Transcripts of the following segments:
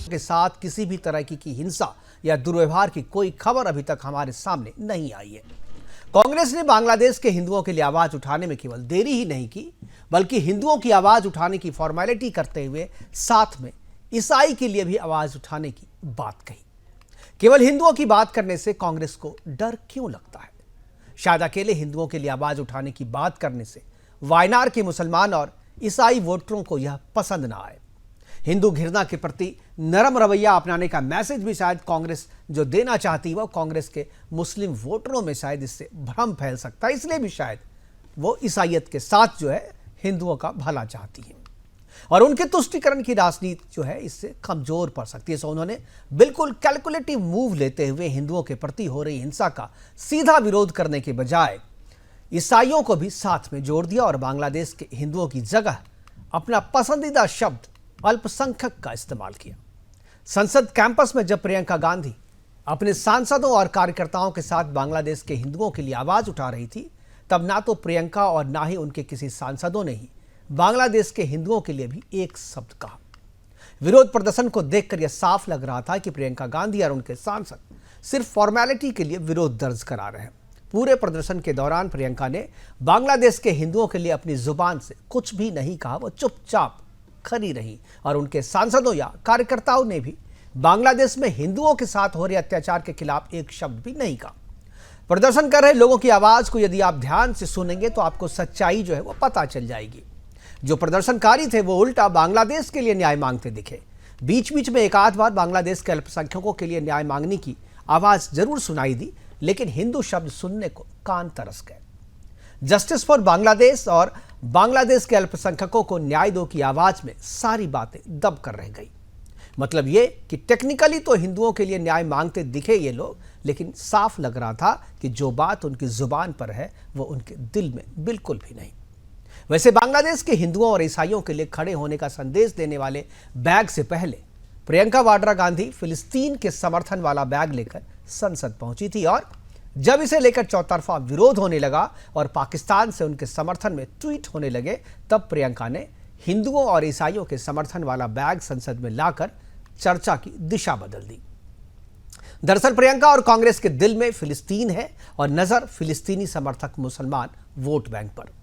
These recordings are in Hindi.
के साथ किसी भी तरह की हिंसा या दुर्व्यवहार की कोई खबर अभी तक हमारे सामने नहीं आई है। कांग्रेस ने बांग्लादेश के हिंदुओं के लिए आवाज उठाने में केवल देरी ही नहीं की, बल्कि हिंदुओं की आवाज उठाने की फॉर्मेलिटी करते हुए साथ में ईसाई के लिए भी आवाज उठाने की बात कही। केवल हिंदुओं की बात करने से कांग्रेस को डर क्यों लगता है? शायद अकेले हिंदुओं के लिए आवाज उठाने की बात करने से वायनाड के मुसलमान और ईसाई वोटरों को यह पसंद ना आए। हिंदू घृणा के प्रति नरम रवैया अपनाने का मैसेज भी शायद कांग्रेस जो देना चाहती है वो कांग्रेस के मुस्लिम वोटरों में शायद इससे भ्रम फैल सकता है। इसलिए भी शायद वो ईसाइयत के साथ जो है हिंदुओं का भला चाहती है और उनके तुष्टीकरण की राजनीति जो है इससे कमजोर पड़ सकती है। सो उन्होंने बिल्कुल कैलकुलेटिव मूव लेते हुए हिंदुओं के प्रति हो रही हिंसा का सीधा विरोध करने के बजाय ईसाइयों को भी साथ में जोड़ दिया और बांग्लादेश के हिंदुओं की जगह अपना पसंदीदा शब्द अल्पसंख्यक का इस्तेमाल किया। संसद कैंपस में जब प्रियंका गांधी अपने सांसदों और कार्यकर्ताओं के साथ बांग्लादेश के हिंदुओं के लिए आवाज उठा रही थी, तब ना तो प्रियंका और ना ही उनके किसी सांसदों ने ही बांग्लादेश के हिंदुओं के लिए भी एक शब्द कहा। विरोध प्रदर्शन को देखकर यह साफ लग रहा था कि प्रियंका गांधी और उनके सांसद सिर्फ फॉर्मेलिटी के लिए विरोध दर्ज करा रहे हैं। पूरे प्रदर्शन के दौरान प्रियंका ने बांग्लादेश के हिंदुओं के लिए अपनी जुबान से कुछ भी नहीं कहा, वो चुपचाप खड़ी रही और उनके सांसदों या कार्यकर्ताओं ने भी बांग्लादेश में हिंदुओं के साथ हो रहे अत्याचार के खिलाफ एक शब्द भी नहीं कहा। प्रदर्शन कर रहे लोगों की आवाज को यदि आप ध्यान से सुनेंगे तो आपको सच्चाई जो है वो पता चल जाएगी। जो प्रदर्शनकारी थे वो उल्टा बांग्लादेश के लिए न्याय मांगते दिखे। बीच बीच में एक आध बार बांग्लादेश के अल्पसंख्यकों के लिए न्याय मांगने की आवाज जरूर सुनाई दी, लेकिन हिंदू शब्द सुनने को कान तरस गए। जस्टिस फॉर बांग्लादेश और बांग्लादेश के अल्पसंख्यकों को न्याय दो की आवाज में सारी बातें दब कर रह गई। मतलब ये कि टेक्निकली तो हिंदुओं के लिए न्याय मांगते दिखे ये लोग, लेकिन साफ लग रहा था कि जो बात उनकी जुबान पर है वो उनके दिल में बिल्कुल भी नहीं। वैसे बांग्लादेश के हिंदुओं और ईसाइयों के लिए खड़े होने का संदेश देने वाले बैग से पहले प्रियंका वाड्रा गांधी फिलिस्तीन के समर्थन वाला बैग लेकर संसद पहुंची थी और जब इसे लेकर चौतरफा विरोध होने लगा और पाकिस्तान से उनके समर्थन में ट्वीट होने लगे, तब प्रियंका ने हिंदुओं और ईसाइयों के समर्थन वाला बैग संसद में लाकर चर्चा की दिशा बदल दी। दरअसल प्रियंका और कांग्रेस के दिल में फिलिस्तीन है और नजर फिलिस्तीनी समर्थक मुसलमान वोट बैंक पर।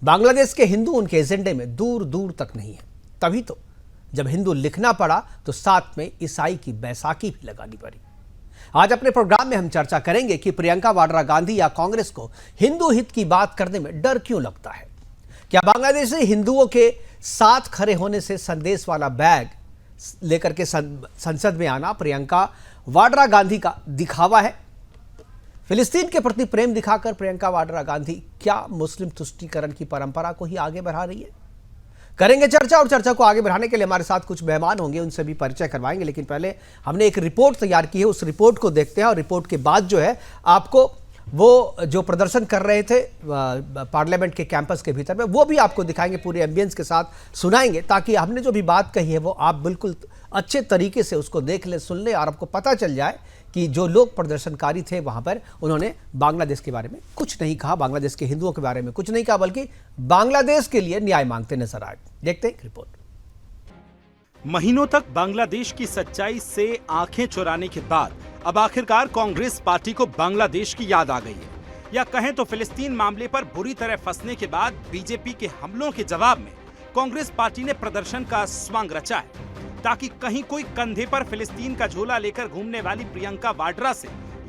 बांग्लादेश के हिंदू उनके एजेंडे में दूर दूर तक नहीं है। तभी तो जब हिंदू लिखना पड़ा तो साथ में ईसाई की बैसाखी भी लगानी पड़ी। आज अपने प्रोग्राम में हम चर्चा करेंगे कि प्रियंका वाड्रा गांधी या कांग्रेस को हिंदू हित की बात करने में डर क्यों लगता है। क्या बांग्लादेशी हिंदुओं के साथ खड़े होने से संदेश वाला बैग लेकर के संसद में आना प्रियंका वाड्रा गांधी का दिखावा है? फिलिस्तीन के प्रति प्रेम दिखाकर प्रियंका वाड्रा गांधी क्या मुस्लिम तुष्टीकरण की परंपरा को ही आगे बढ़ा रही है? करेंगे चर्चा और चर्चा को आगे बढ़ाने के लिए हमारे साथ कुछ मेहमान होंगे, उनसे भी परिचय करवाएंगे। लेकिन पहले हमने एक रिपोर्ट तैयार की है, उस रिपोर्ट को देखते हैं और रिपोर्ट के बाद जो है आपको वो जो प्रदर्शन कर रहे थे पार्लियामेंट के कैंपस के भीतर में वो भी आपको दिखाएंगे, पूरे एम्बियंस के साथ सुनाएंगे, ताकि हमने जो भी बात कही है वो आप बिल्कुल अच्छे तरीके से उसको देख ले, सुन ले और आपको पता चल जाए कि जो लोग प्रदर्शनकारी थे वहां पर उन्होंने बांग्लादेश के बारे में कुछ नहीं कहा, बांग्लादेश के हिंदुओं के बारे में कुछ नहीं कहा, बल्कि बांग्लादेश के लिए न्याय मांगते नजर आए। देखते हैं रिपोर्ट। महीनों तक बांग्लादेश की सच्चाई से आंखें चुराने के बाद अब आखिरकार कांग्रेस पार्टी को बांग्लादेश की याद आ गई है, या कहें तो फिलिस्तीन मामले पर बुरी तरह फंसने के बाद बीजेपी के हमलों के जवाब में कांग्रेस पार्टी ने प्रदर्शन का स्वांग रचा है, ताकि कहीं कोई कंधे पर फिलिस्तीन का झोला लेकर घूमने वाली प्रियंका वाड्रा से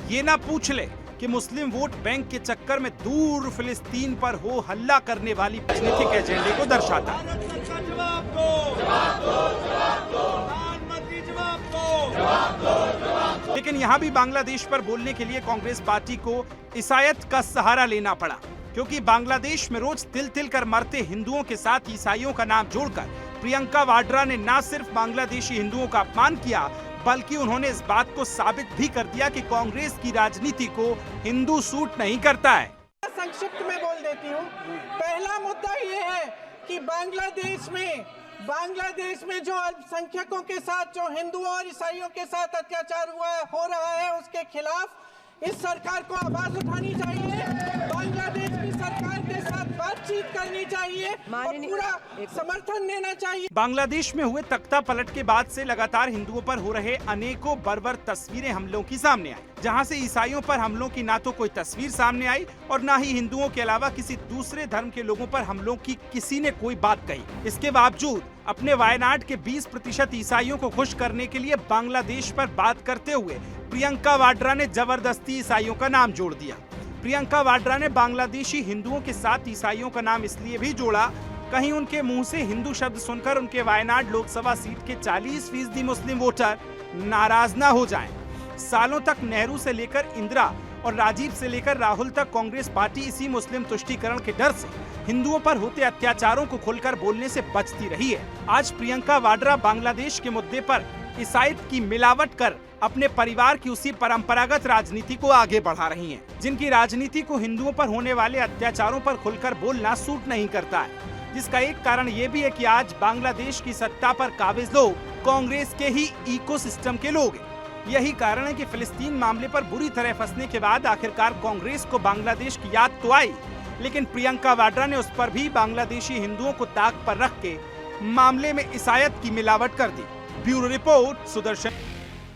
ये ना पूछ ले कि मुस्लिम वोट बैंक के चक्कर में दूर फिलिस्तीन पर हो हल्ला करने वाली राजनीतिक एजेंडे को दर्शाता है। लेकिन यहाँ भी बांग्लादेश पर बोलने के लिए कांग्रेस पार्टी को ईसाईयत का सहारा लेना पड़ा, क्योंकि बांग्लादेश में रोज तिल तिल कर मरते हिंदुओं के साथ ईसाइयों का नाम जोड़कर प्रियंका वाड्रा ने न सिर्फ बांग्लादेशी हिंदुओं का अपमान किया, बल्कि उन्होंने इस बात को साबित भी कर दिया कि कांग्रेस की राजनीति को हिंदू सूट नहीं करता है। संक्षिप्त में बोल देती हूँ। पहला मुद्दा ये है कि बांग्लादेश में जो अल्पसंख्यकों के साथ, जो हिंदुओं और ईसाइयों के साथ अत्याचार हो रहा है, उसके खिलाफ इस सरकार को आवाज उठानी चाहिए। बांग्लादेश की सरकार के साथ बातचीत करनी चाहिए और पूरा समर्थन देना चाहिए। बांग्लादेश में हुए तख्ता पलट के बाद से लगातार हिंदुओं पर हो रहे अनेकों बर्बर तस्वीरें हमलों की सामने आई, जहां से ईसाइयों पर हमलों की ना तो कोई तस्वीर सामने आई और ना ही हिंदुओं के अलावा किसी दूसरे धर्म के लोगों पर हमलों की किसी ने कोई बात कही। इसके बावजूद अपने वायनाड के 20% ईसाइयों को खुश करने के लिए बांग्लादेश पर बात करते हुए प्रियंका वाड्रा ने जबरदस्ती ईसाइयों का नाम जोड़ दिया। प्रियंका वाड्रा ने बांग्लादेशी हिंदुओं के साथ ईसाइयों का नाम इसलिए भी जोड़ा, कहीं उनके मुंह से हिंदू शब्द सुनकर उनके वायनाड लोकसभा सीट के 40% मुस्लिम वोटर नाराज न हो जाएं। सालों तक नेहरू से लेकर इंदिरा और राजीव से लेकर राहुल तक कांग्रेस पार्टी इसी मुस्लिम तुष्टीकरण के डर से हिंदुओं पर होते अत्याचारों को खुलकर बोलने से बचती रही है। आज प्रियंका वाड्रा बांग्लादेश के मुद्दे पर ईसाईयत की मिलावट कर अपने परिवार की उसी परंपरागत राजनीति को आगे बढ़ा रही हैं, जिनकी राजनीति को हिंदुओं पर होने वाले अत्याचारों पर खुलकर बोलना सूट नहीं करता है। जिसका एक कारण ये भी है कि आज बांग्लादेश की सत्ता पर काबिज लोग कांग्रेस के ही इकोसिस्टम के लोग हैं। यही कारण है कि फिलिस्तीन मामले पर बुरी तरह फंसने के बाद आखिरकार कांग्रेस को बांग्लादेश की याद तो आई, लेकिन प्रियंका वाड्रा ने उस पर भी बांग्लादेशी हिंदुओं को ताक पर रख के मामले में ईसाईयत की मिलावट कर दी। Bureau report, Sudarshan.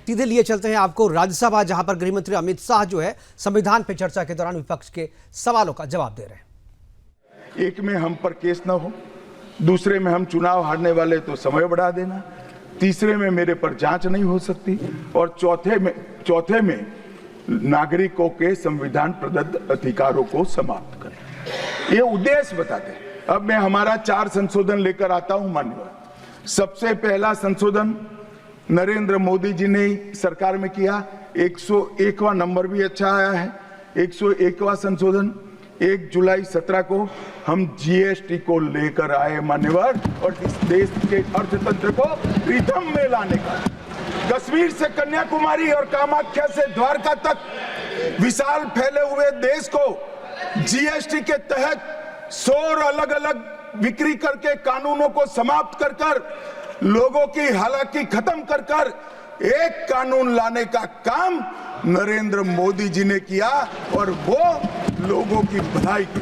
सीधे लिए चलते हैं आपको राज्यसभा, जहां पर गृह मंत्री अमित शाह जो है संविधान पे चर्चा के दौरान विपक्ष के सवालों का जवाब दे रहे हैं। एक में हम पर केस ना हो, दूसरे में हम चुनाव हारने वाले तो समय बढ़ा देना, तीसरे में मेरे पर जांच नहीं हो सकती और चौथे में नागरिकों के संविधान प्रदत्त अधिकारों को समाप्त करें। ये उद्देश्य बताते हैं। अब मैं हमारा 4 संशोधन लेकर आता हूं माननीय। सबसे पहला संशोधन नरेंद्र मोदी जी ने सरकार में किया, 101वां नंबर भी अच्छा आया है। 101वां संशोधन 1 जुलाई 17 को हम जीएसटी को लेकर आए मान्यवर, और इस देश के अर्थतंत्र को रिदम में लाने का। कश्मीर से कन्याकुमारी और कामाख्या से द्वारका तक विशाल फैले हुए देश को जीएसटी के तहत 100 अलग अलग बिक्री करके कानूनों को समाप्त कर कर लोगों की हालाकी खत्म कर कर एक कानून लाने का काम नरेंद्र मोदी जी ने किया और वो लोगों की भलाई की।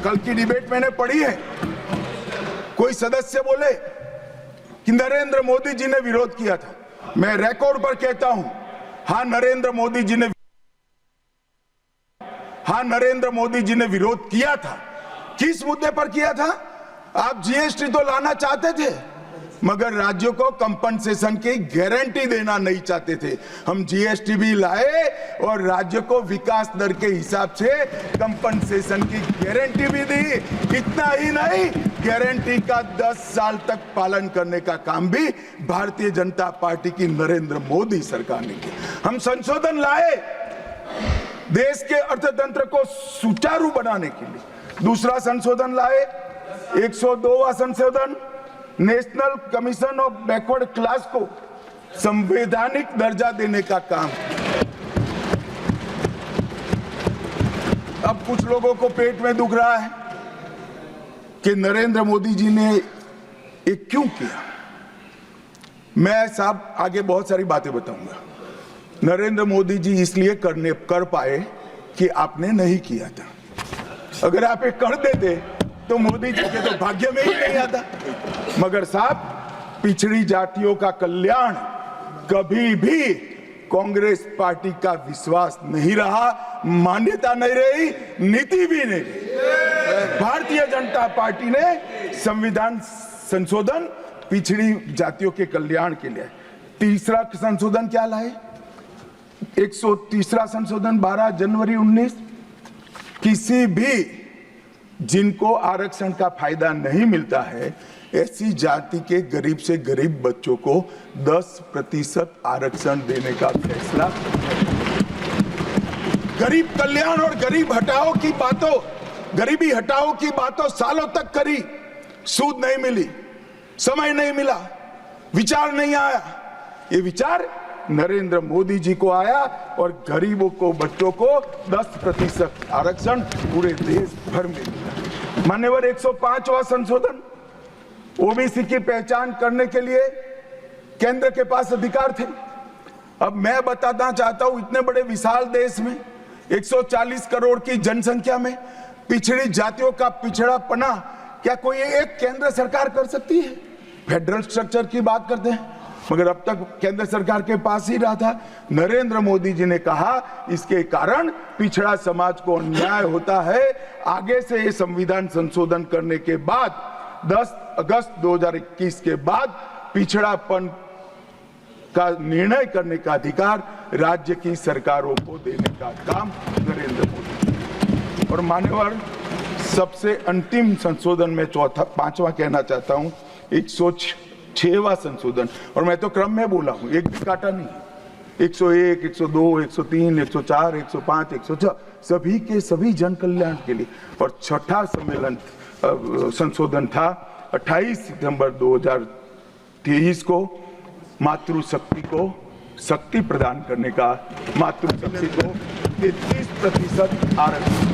कल की डिबेट मैंने पढ़ी है, कोई सदस्य बोले कि नरेंद्र मोदी जी ने विरोध किया था। मैं रिकॉर्ड पर कहता हूं, हाँ नरेंद्र मोदी जी ने विरोध किया था। किस मुद्दे पर किया था? आप जीएसटी तो लाना चाहते थे मगर राज्यों को कंपनसेशन की गारंटी देना नहीं चाहते थे। हम जीएसटी भी लाए और राज्य को विकास दर के हिसाब से कंपनसेशन की गारंटी भी दी। इतना ही नहीं, गारंटी का 10 साल तक पालन करने का काम भी भारतीय जनता पार्टी की नरेंद्र मोदी सरकार ने किया। हम संशोधन लाए देश के अर्थतंत्र को सुचारू बनाने के लिए। दूसरा संशोधन लाए, 102वां संशोधन, national commission of backward class को संवैधानिक दर्जा देने का काम। अब कुछ लोगों को पेट में दुख रहा है कि नरेंद्र मोदी जी ने ये क्यों किया। मैं साहब आगे बहुत सारी बातें बताऊंगा। नरेंद्र मोदी जी इसलिए कर पाए कि आपने नहीं किया था। अगर आप ये कर देते तो मोदी जी के तो भाग्य में ही नहीं आता। मगर साहब, पिछड़ी जातियों का कल्याण कभी भी कांग्रेस पार्टी का विश्वास नहीं रहा, मान्यता नहीं रही, नीति भी नहीं रही। भारतीय जनता पार्टी ने संविधान संशोधन पिछड़ी जातियों के कल्याण के लिए। तीसरा संशोधन क्या लाए? 130वां संशोधन 12 जनवरी 19, किसी भी जिनको आरक्षण का फायदा नहीं मिलता है ऐसी जाति के गरीब से गरीब बच्चों को 10% आरक्षण देने का फैसला। गरीब कल्याण और गरीबी हटाओ की बातों सालों तक करी, सूद नहीं मिली, समय नहीं मिला, विचार नहीं आया। ये विचार नरेंद्र मोदी जी को आया और गरीबों को, बच्चों को 10% आरक्षण पूरे देश भर में मिला। मान्यवर 105वां संशोधन, ओबीसी की पहचान करने के लिए केंद्र के पास अधिकार थे। अब मैं बताना चाहता हूं, इतने बड़े विशाल देश में 140 करोड़ की जनसंख्या में पिछड़ी जातियों का पिछड़ापना क्या कोई एक केंद्र सरकार कर सकती है? फेडरल स्ट्रक्चर की बात करते हैं, मगर अब तक केंद्र सरकार के पास ही रहा था। नरेंद्र मोदी जी ने कहा इसके कारण पिछड़ा समाज को अन्याय होता है। आगे से ये संविधान संशोधन करने के बाद 10 अगस्त 2021 के बाद पिछड़ापन का निर्णय करने का अधिकार राज्य की सरकारों को देने का काम नरेंद्र मोदी। और मान्यवर, सबसे अंतिम संशोधन में पांचवा कहना चाहता हूं, 106वां संशोधन, और मैं तो क्रम में बोला हूं, एक भी काटा नहीं। 101, 102, 103, 104, 105, 106 सभी के सभी जन कल्याण के लिए। और छठा सम्मेलन संशोधन था 28 सितंबर 2023 को, मातृशक्ति को शक्ति प्रदान करने का, मातृशक्ति को 33% आरक्षण,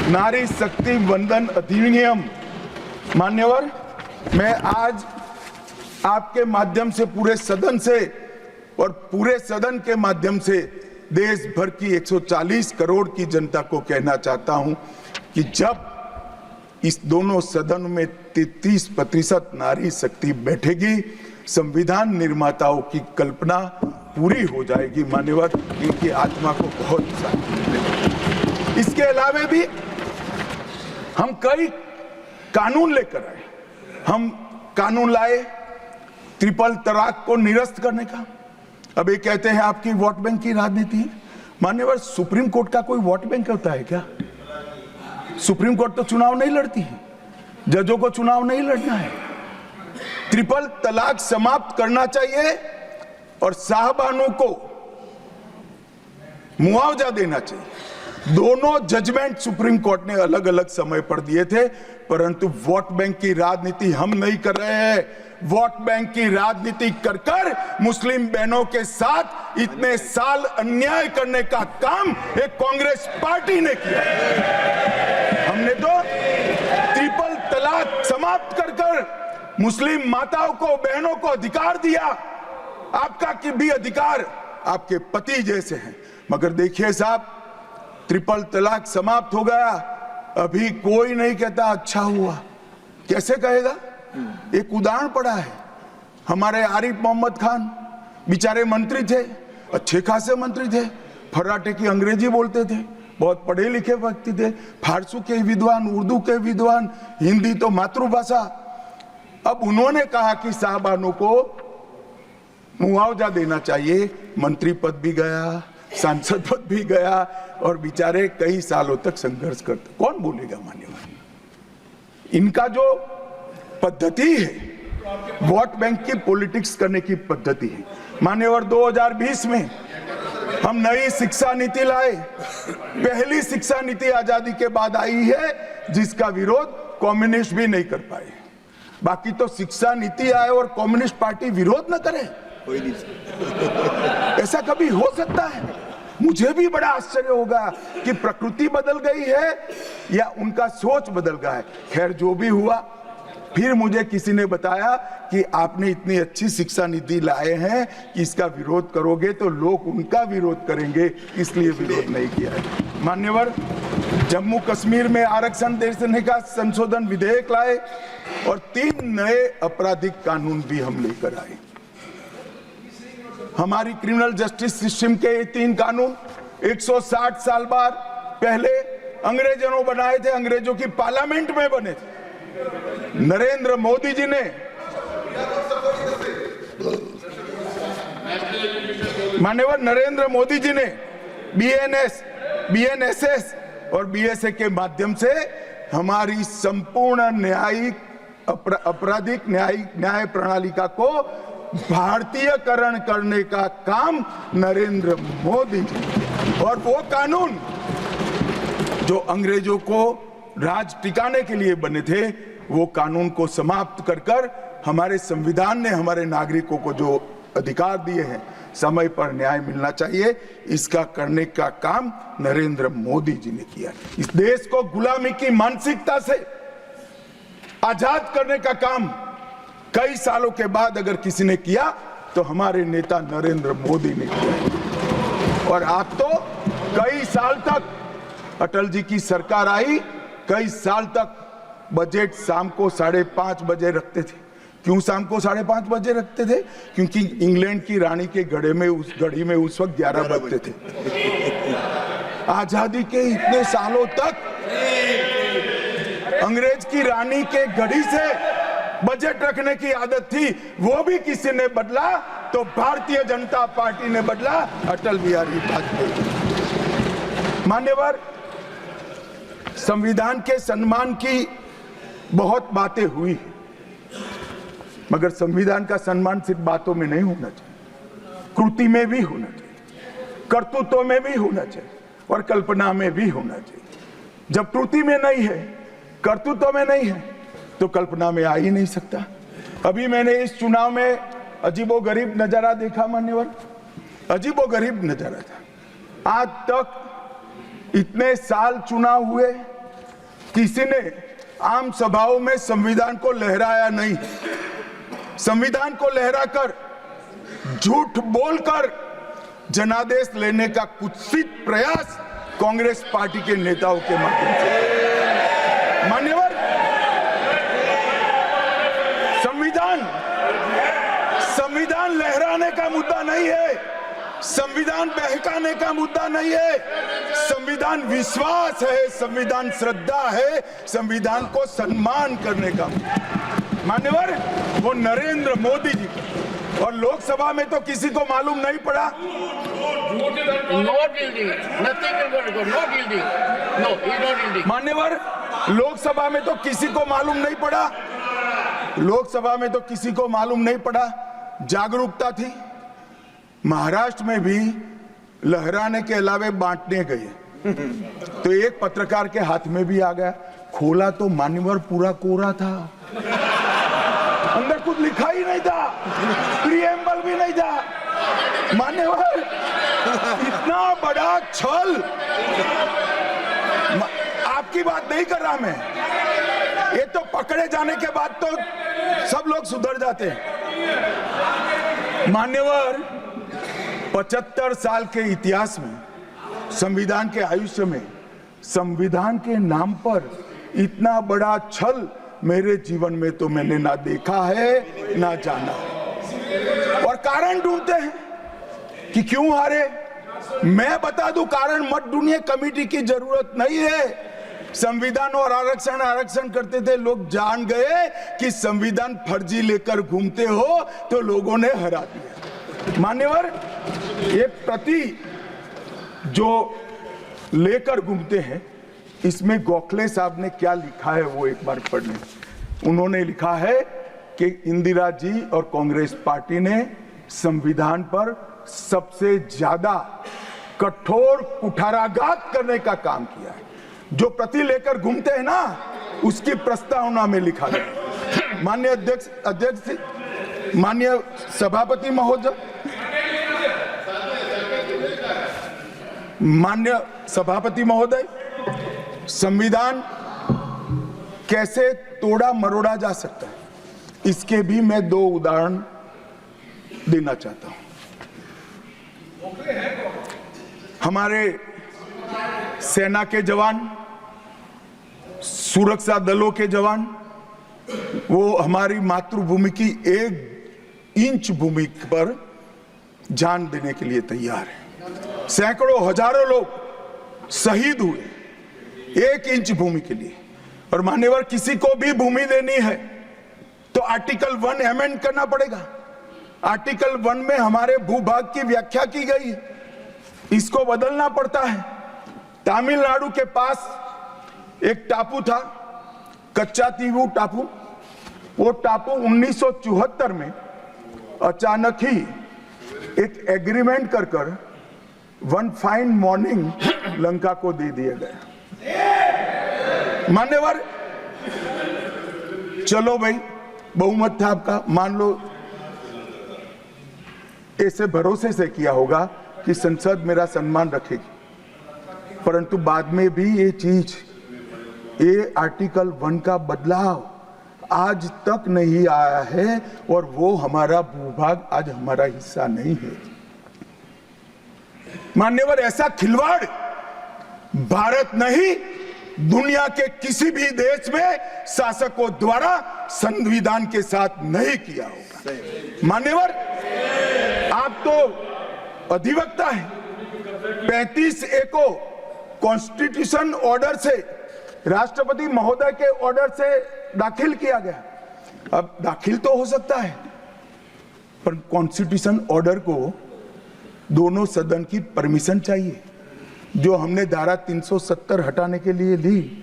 नारी शक्ति वंदन अधिनियम। मान्यवर, मैं आज आपके माध्यम से पूरे सदन से और पूरे सदन के माध्यम से देश भर की 140 करोड़ की जनता को कहना चाहता हूं कि जब इस दोनों सदन में 33% नारी शक्ति बैठेगी, संविधान निर्माताओं की कल्पना पूरी हो जाएगी। मान्यवर, इनकी आत्मा को बहुत शांति मिलेगी। इसके अलावा भी हम कई कानून लेकर आए। हम कानून लाए ट्रिपल तलाक को निरस्त करने का। अब ये कहते हैं आपकी वोट बैंक की राजनीति है। मान्यवर, सुप्रीम कोर्ट का कोई वोट बैंक होता है क्या? सुप्रीम कोर्ट तो चुनाव नहीं लड़ती है, जजों को चुनाव नहीं लड़ना है। ट्रिपल तलाक समाप्त करना चाहिए और साहबानों को मुआवजा देना चाहिए। दोनों जजमेंट सुप्रीम कोर्ट ने अलग अलग समय पर दिए थे, परंतु वोट बैंक की राजनीति हम नहीं कर रहे हैं। वोट बैंक की राजनीति कर कर मुस्लिम बहनों के साथ इतने साल अन्याय करने का काम एक कांग्रेस पार्टी ने किया। हमने तो ट्रिपल तलाक समाप्त कर कर मुस्लिम माताओं को, बहनों को अधिकार दिया। आपका कि भी अधिकार आपके पति जैसे हैं, मगर देखिए साहब, ट्रिपल तलाक समाप्त हो गया, अभी कोई नहीं कहता अच्छा हुआ। कैसे कहेगा? एक उदाहरण पड़ा है, हमारे आरिफ मोहम्मद खान बेचारे मंत्री थे, अच्छे खासे मंत्री थे, फर्राटे की अंग्रेजी बोलते थे, बहुत पढ़े लिखे व्यक्ति थे, फारसी के विद्वान, उर्दू के विद्वान, हिंदी तो मातृभाषा। अब उन्होंने कहा कि साहबानों को मुआवजा देना चाहिए। मंत्री पद भी गया, सांसद पद भी गया, और बेचारे कई सालों तक संघर्ष करते। कौन बोलेगा? मान्यवर, इनका जो पद्धति है वोट बैंक की पॉलिटिक्स करने की पद्धति है। मान्यवर, 2020 में हम नई शिक्षा नीति लाए। पहली शिक्षा नीति आजादी के बाद आई है जिसका विरोध कम्युनिस्ट भी नहीं कर पाए। बाकी तो शिक्षा नीति आए और कम्युनिस्ट पार्टी विरोध न करे, ऐसा कभी हो सकता है? मुझे भी बड़ा आश्चर्य होगा कि प्रकृति बदल गई है या उनका सोच बदल गया है। खैर, जो भी हुआ, फिर मुझे किसी ने बताया कि आपने इतनी अच्छी शिक्षा नीति लाए हैं कि इसका विरोध करोगे तो लोग उनका विरोध करेंगे, इसलिए विरोध नहीं किया है। मान्यवर, जम्मू कश्मीर में आरक्षण देने का संशोधन विधेयक लाए और 3 नए आपराधिक कानून भी हम लेकर आए। हमारी क्रिमिनल जस्टिस सिस्टम के 3 कानून 160 साल बाद पहले अंग्रेजों ने बनाए थे, अंग्रेजों की पार्लियामेंट में बने थे। नरेंद्र मोदी जी ने, माननीय नरेंद्र मोदी जी ने बीएनएस, बीएनएसएस और बीएसए के माध्यम से हमारी संपूर्ण न्यायिक आपराधिक न्याय प्रणालिका को भारतीयकरण करने का काम नरेंद्र मोदी जी। और वो कानून जो अंग्रेजों को राज टिकाने के लिए बने थे, वो कानून को समाप्त कर कर हमारे संविधान ने हमारे नागरिकों को जो अधिकार दिए हैं, समय पर न्याय मिलना चाहिए, इसका करने का काम नरेंद्र मोदी जी ने किया। इस देश को गुलामी की मानसिकता से आजाद करने का काम कई सालों के बाद अगर किसी ने किया तो हमारे नेता नरेंद्र मोदी ने किया। और आप तो कई साल तक अटल जी की सरकार आई, कई साल तक बजट शाम को 5:30 बजे रखते थे। क्यों शाम को 5:30 बजे रखते थे? क्योंकि इंग्लैंड की रानी के घड़ी में उस वक्त 11 बजते थे। आजादी के इतने सालों तक अंग्रेज की रानी के घड़ी से बजट रखने की आदत थी, वो भी किसी ने बदला तो भारतीय जनता पार्टी ने बदला, अटल बिहारी वाजपेयी। मान्यवर, संविधान के सम्मान की बहुत बातें हुई, मगर संविधान का सम्मान सिर्फ बातों में नहीं होना चाहिए, कृति में भी होना चाहिए, कर्तृत्व में भी होना चाहिए और कल्पना में भी होना चाहिए। जब कृति में नहीं है, कर्तृत्व में नहीं है, तो कल्पना में आ ही नहीं सकता। अभी मैंने इस चुनाव में अजीबोगरीब नजारा देखा मान्यवर, अजीबोगरीब नजारा था। आज तक इतने साल चुनाव हुए, किसी ने आम सभाओं में संविधान को लहराया नहीं। संविधान को लहराकर, झूठ बोलकर जनादेश लेने का कुत्सित प्रयास कांग्रेस पार्टी के नेताओं के माध्यम से। मान्यवर, संविधान लहराने का मुद्दा नहीं है, संविधान बहकाने का मुद्दा नहीं है। संविधान विश्वास है, संविधान श्रद्धा है, संविधान को सम्मान करने का। मान्यवर, वो नरेंद्र मोदी जी और लोकसभा में तो किसी को मालूम नहीं पड़ा। मान्यवर, लोकसभा में तो किसी को मालूम नहीं पड़ा, लोकसभा में तो किसी को मालूम नहीं पड़ा। जागरूकता थी। महाराष्ट्र में भी लहराने के अलावे बांटने गए तो एक पत्रकार के हाथ में भी आ गया, खोला तो मान्यवर पूरा कोरा था, अंदर कुछ लिखा ही नहीं था, प्रीएम्बल भी नहीं था। मान्यवर, इतना बड़ा छल, आपकी बात नहीं कर रहा मैं, ये तो पकड़े जाने के बाद तो सब लोग सुधर जाते हैं। मान्यवर, 75 साल के इतिहास में, संविधान के आयुष्य में, संविधान के नाम पर इतना बड़ा छल मेरे जीवन में तो मैंने ना देखा है ना जाना है। और कारण ढूंढते हैं कि क्यों हारे। मैं बता दूं, कारण मत ढूंढिए, कमेटी की जरूरत नहीं है। संविधान और आरक्षण करते थे, लोग जान गए कि संविधान फर्जी लेकर घूमते हो तो लोगों ने हरा दिया। मान्यवर, ये प्रति जो लेकर घूमते हैं, इसमें गोखले साहब ने क्या लिखा है वो एक बार पढ़ लें। उन्होंने लिखा है कि इंदिरा जी और कांग्रेस पार्टी ने संविधान पर सबसे ज्यादा कठोर कुठाराघात करने का काम किया है। जो प्रति लेकर घूमते हैं ना, उसकी प्रस्तावना में लिखा गया। माननीय अध्यक्ष, माननीय सभापति महोदय, माननीय सभापति महोदय, संविधान कैसे तोड़ा मरोड़ा जा सकता है, इसके भी मैं 2 उदाहरण देना चाहता हूं। हमारे सेना के जवान, सुरक्षा दलों के जवान, वो हमारी मातृभूमि की 1 इंच भूमि पर जान देने के लिए तैयार है। सैकड़ों हजारों लोग शहीद हुए 1 इंच भूमि के लिए। और मान्यवर, किसी को भी भूमि देनी है तो आर्टिकल 1 अमेंड करना पड़ेगा। आर्टिकल 1 में हमारे भूभाग की व्याख्या की गई है, इसको बदलना पड़ता है। तमिलनाडु के पास एक टापू था, कच्चा तीवू टापू। वो टापू 1974 में अचानक ही एक एग्रीमेंट कर वन फाइन मॉर्निंग लंका को दे दिया गया। मान्यवर, चलो भाई, बहुमत था आपका, मान लो ऐसे भरोसे से किया होगा कि संसद मेरा सम्मान रखेगी, परंतु बाद में भी ये चीज, ये आर्टिकल 1 का बदलाव आज तक नहीं आया है और वो हमारा भूभाग आज हमारा हिस्सा नहीं है। मान्यवर, ऐसा खिलवाड़ भारत नहीं, दुनिया के किसी भी देश में शासकों द्वारा संविधान के साथ नहीं किया होगा। मान्यवर, आप तो अधिवक्ता हैं। 35A को कॉन्स्टिट्यूशन ऑर्डर से, राष्ट्रपति महोदय के ऑर्डर से दाखिल किया गया। अब दाखिल तो हो सकता है, पर कॉन्स्टिट्यूशन ऑर्डर को दोनों सदन की परमिशन चाहिए, जो हमने धारा 370 हटाने के लिए ली।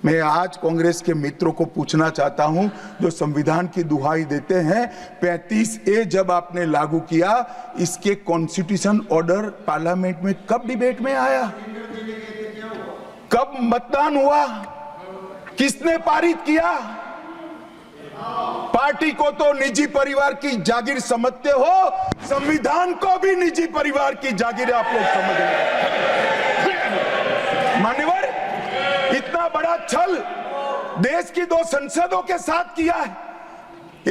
मैं आज कांग्रेस के मित्रों को पूछना चाहता हूं, जो संविधान की दुहाई देते हैं, 35A जब आपने लागू किया, इसके कॉन्स्टिट्यूशन ऑर्डर पार्लियामेंट में कब डिबेट में आया, कब मतदान हुआ, किसने पारित किया? पार्टी को तो निजी परिवार की जागीर समझते हो, संविधान को भी निजी परिवार की जागीर आप लोग समझ रहे। मान्यवर, इतना बड़ा छल देश की 2 संसदों के साथ किया है।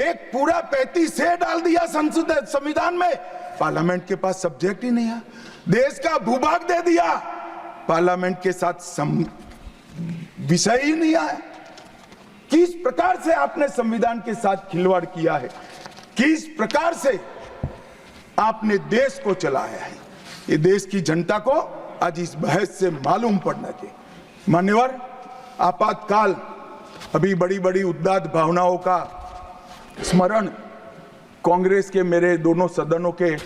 एक पूरा 35A डाल दिया संसद संविधान में, पार्लियामेंट के पास सब्जेक्ट ही नहीं है। देश का भूभाग दे दिया, पार्लियामेंट के साथ विषय ही नहीं आया। किस प्रकार से आपने संविधान के साथ खिलवाड़ किया है, किस प्रकार से आपने देश को चलाया है, ये देश की जनता को आज इस बहस से मालूम पड़ना चाहिए। मान्यवर, आपातकाल, अभी बड़ी बड़ी उदात्त भावनाओं का स्मरण कांग्रेस के मेरे दोनों सदनों के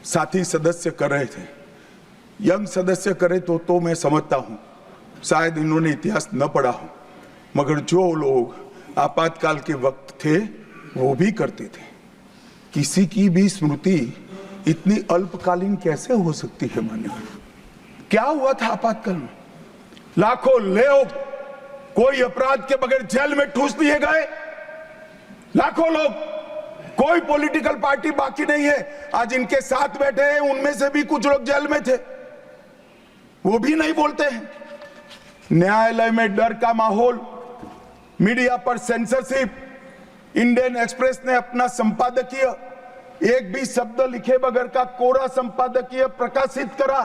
साथी सदस्य कर रहे थे। यंग सदस्य करे तो मैं समझता हूं, शायद इन्होंने इतिहास न पढ़ा हो, मगर जो लोग आपातकाल के वक्त थे वो भी करते थे। किसी की भी स्मृति इतनी अल्पकालीन कैसे हो सकती है? मान्यवर, क्या हुआ था आपातकाल में? लाखों लोग कोई अपराध के बगैर जेल में ठूस दिए गए। लाखों लोग, कोई पॉलिटिकल पार्टी बाकी नहीं है। आज इनके साथ बैठे हैं, उनमें से भी कुछ लोग जेल में थे, वो भी नहीं बोलते हैं। न्यायालय में डर का माहौल, मीडिया पर सेंसरशिप। इंडियन एक्सप्रेस ने अपना संपादकीय एक भी शब्द लिखे बगैर का कोरा संपादकीय प्रकाशित करा,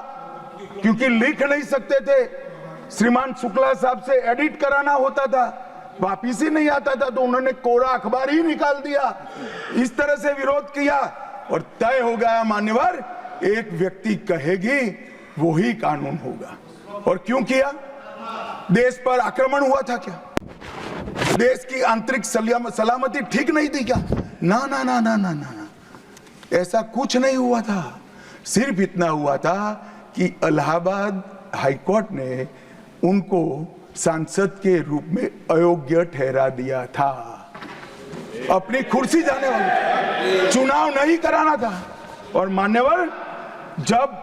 क्योंकि लिख नहीं सकते थे। श्रीमान शुक्ला साहब से एडिट कराना होता था, वापिस ही नहीं आता था, तो उन्होंने कोरा अखबार ही निकाल दिया। इस तरह से विरोध किया और तय हो गया। मान्यवर, एक व्यक्ति कहेगी वो ही कानून होगा। और क्यों किया? देश पर आक्रमण हुआ था क्या? देश की आंतरिक सलामती ठीक नहीं थी क्या? ना ना ना ना ना ना, ऐसा कुछ नहीं हुआ था। सिर्फ इतना हुआ था कि इलाहाबाद हाईकोर्ट ने उनको सांसद के रूप में अयोग्य ठहरा दिया था। अपनी कुर्सी जाने वाले, चुनाव नहीं कराना था। और मान्यवर, जब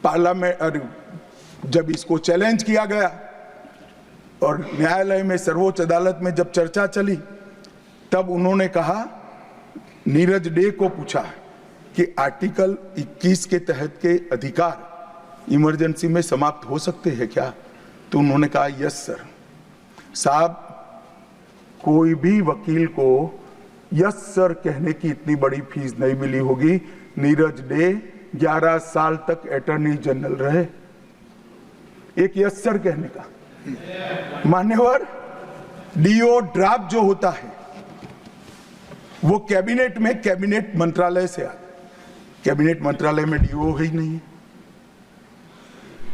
पार्लियामेंट, जब इसको चैलेंज किया गया और न्यायालय में, सर्वोच्च अदालत में जब चर्चा चली, तब उन्होंने कहा, नीरज डे को पूछा कि आर्टिकल 21 के तहत के अधिकार इमरजेंसी में समाप्त हो सकते हैं क्या? तो उन्होंने कहा यस सर। साहब, कोई भी वकील को यस सर कहने की इतनी बड़ी फीस नहीं मिली होगी। नीरज डे 11 साल तक अटॉर्नी जनरल रहे, एक यस सर कहने का। मान्यवर, डीओ ड्राफ्ट जो होता है वो कैबिनेट में, कैबिनेट मंत्रालय से आता है। कैबिनेट मंत्रालय में डीओ ही नहीं है।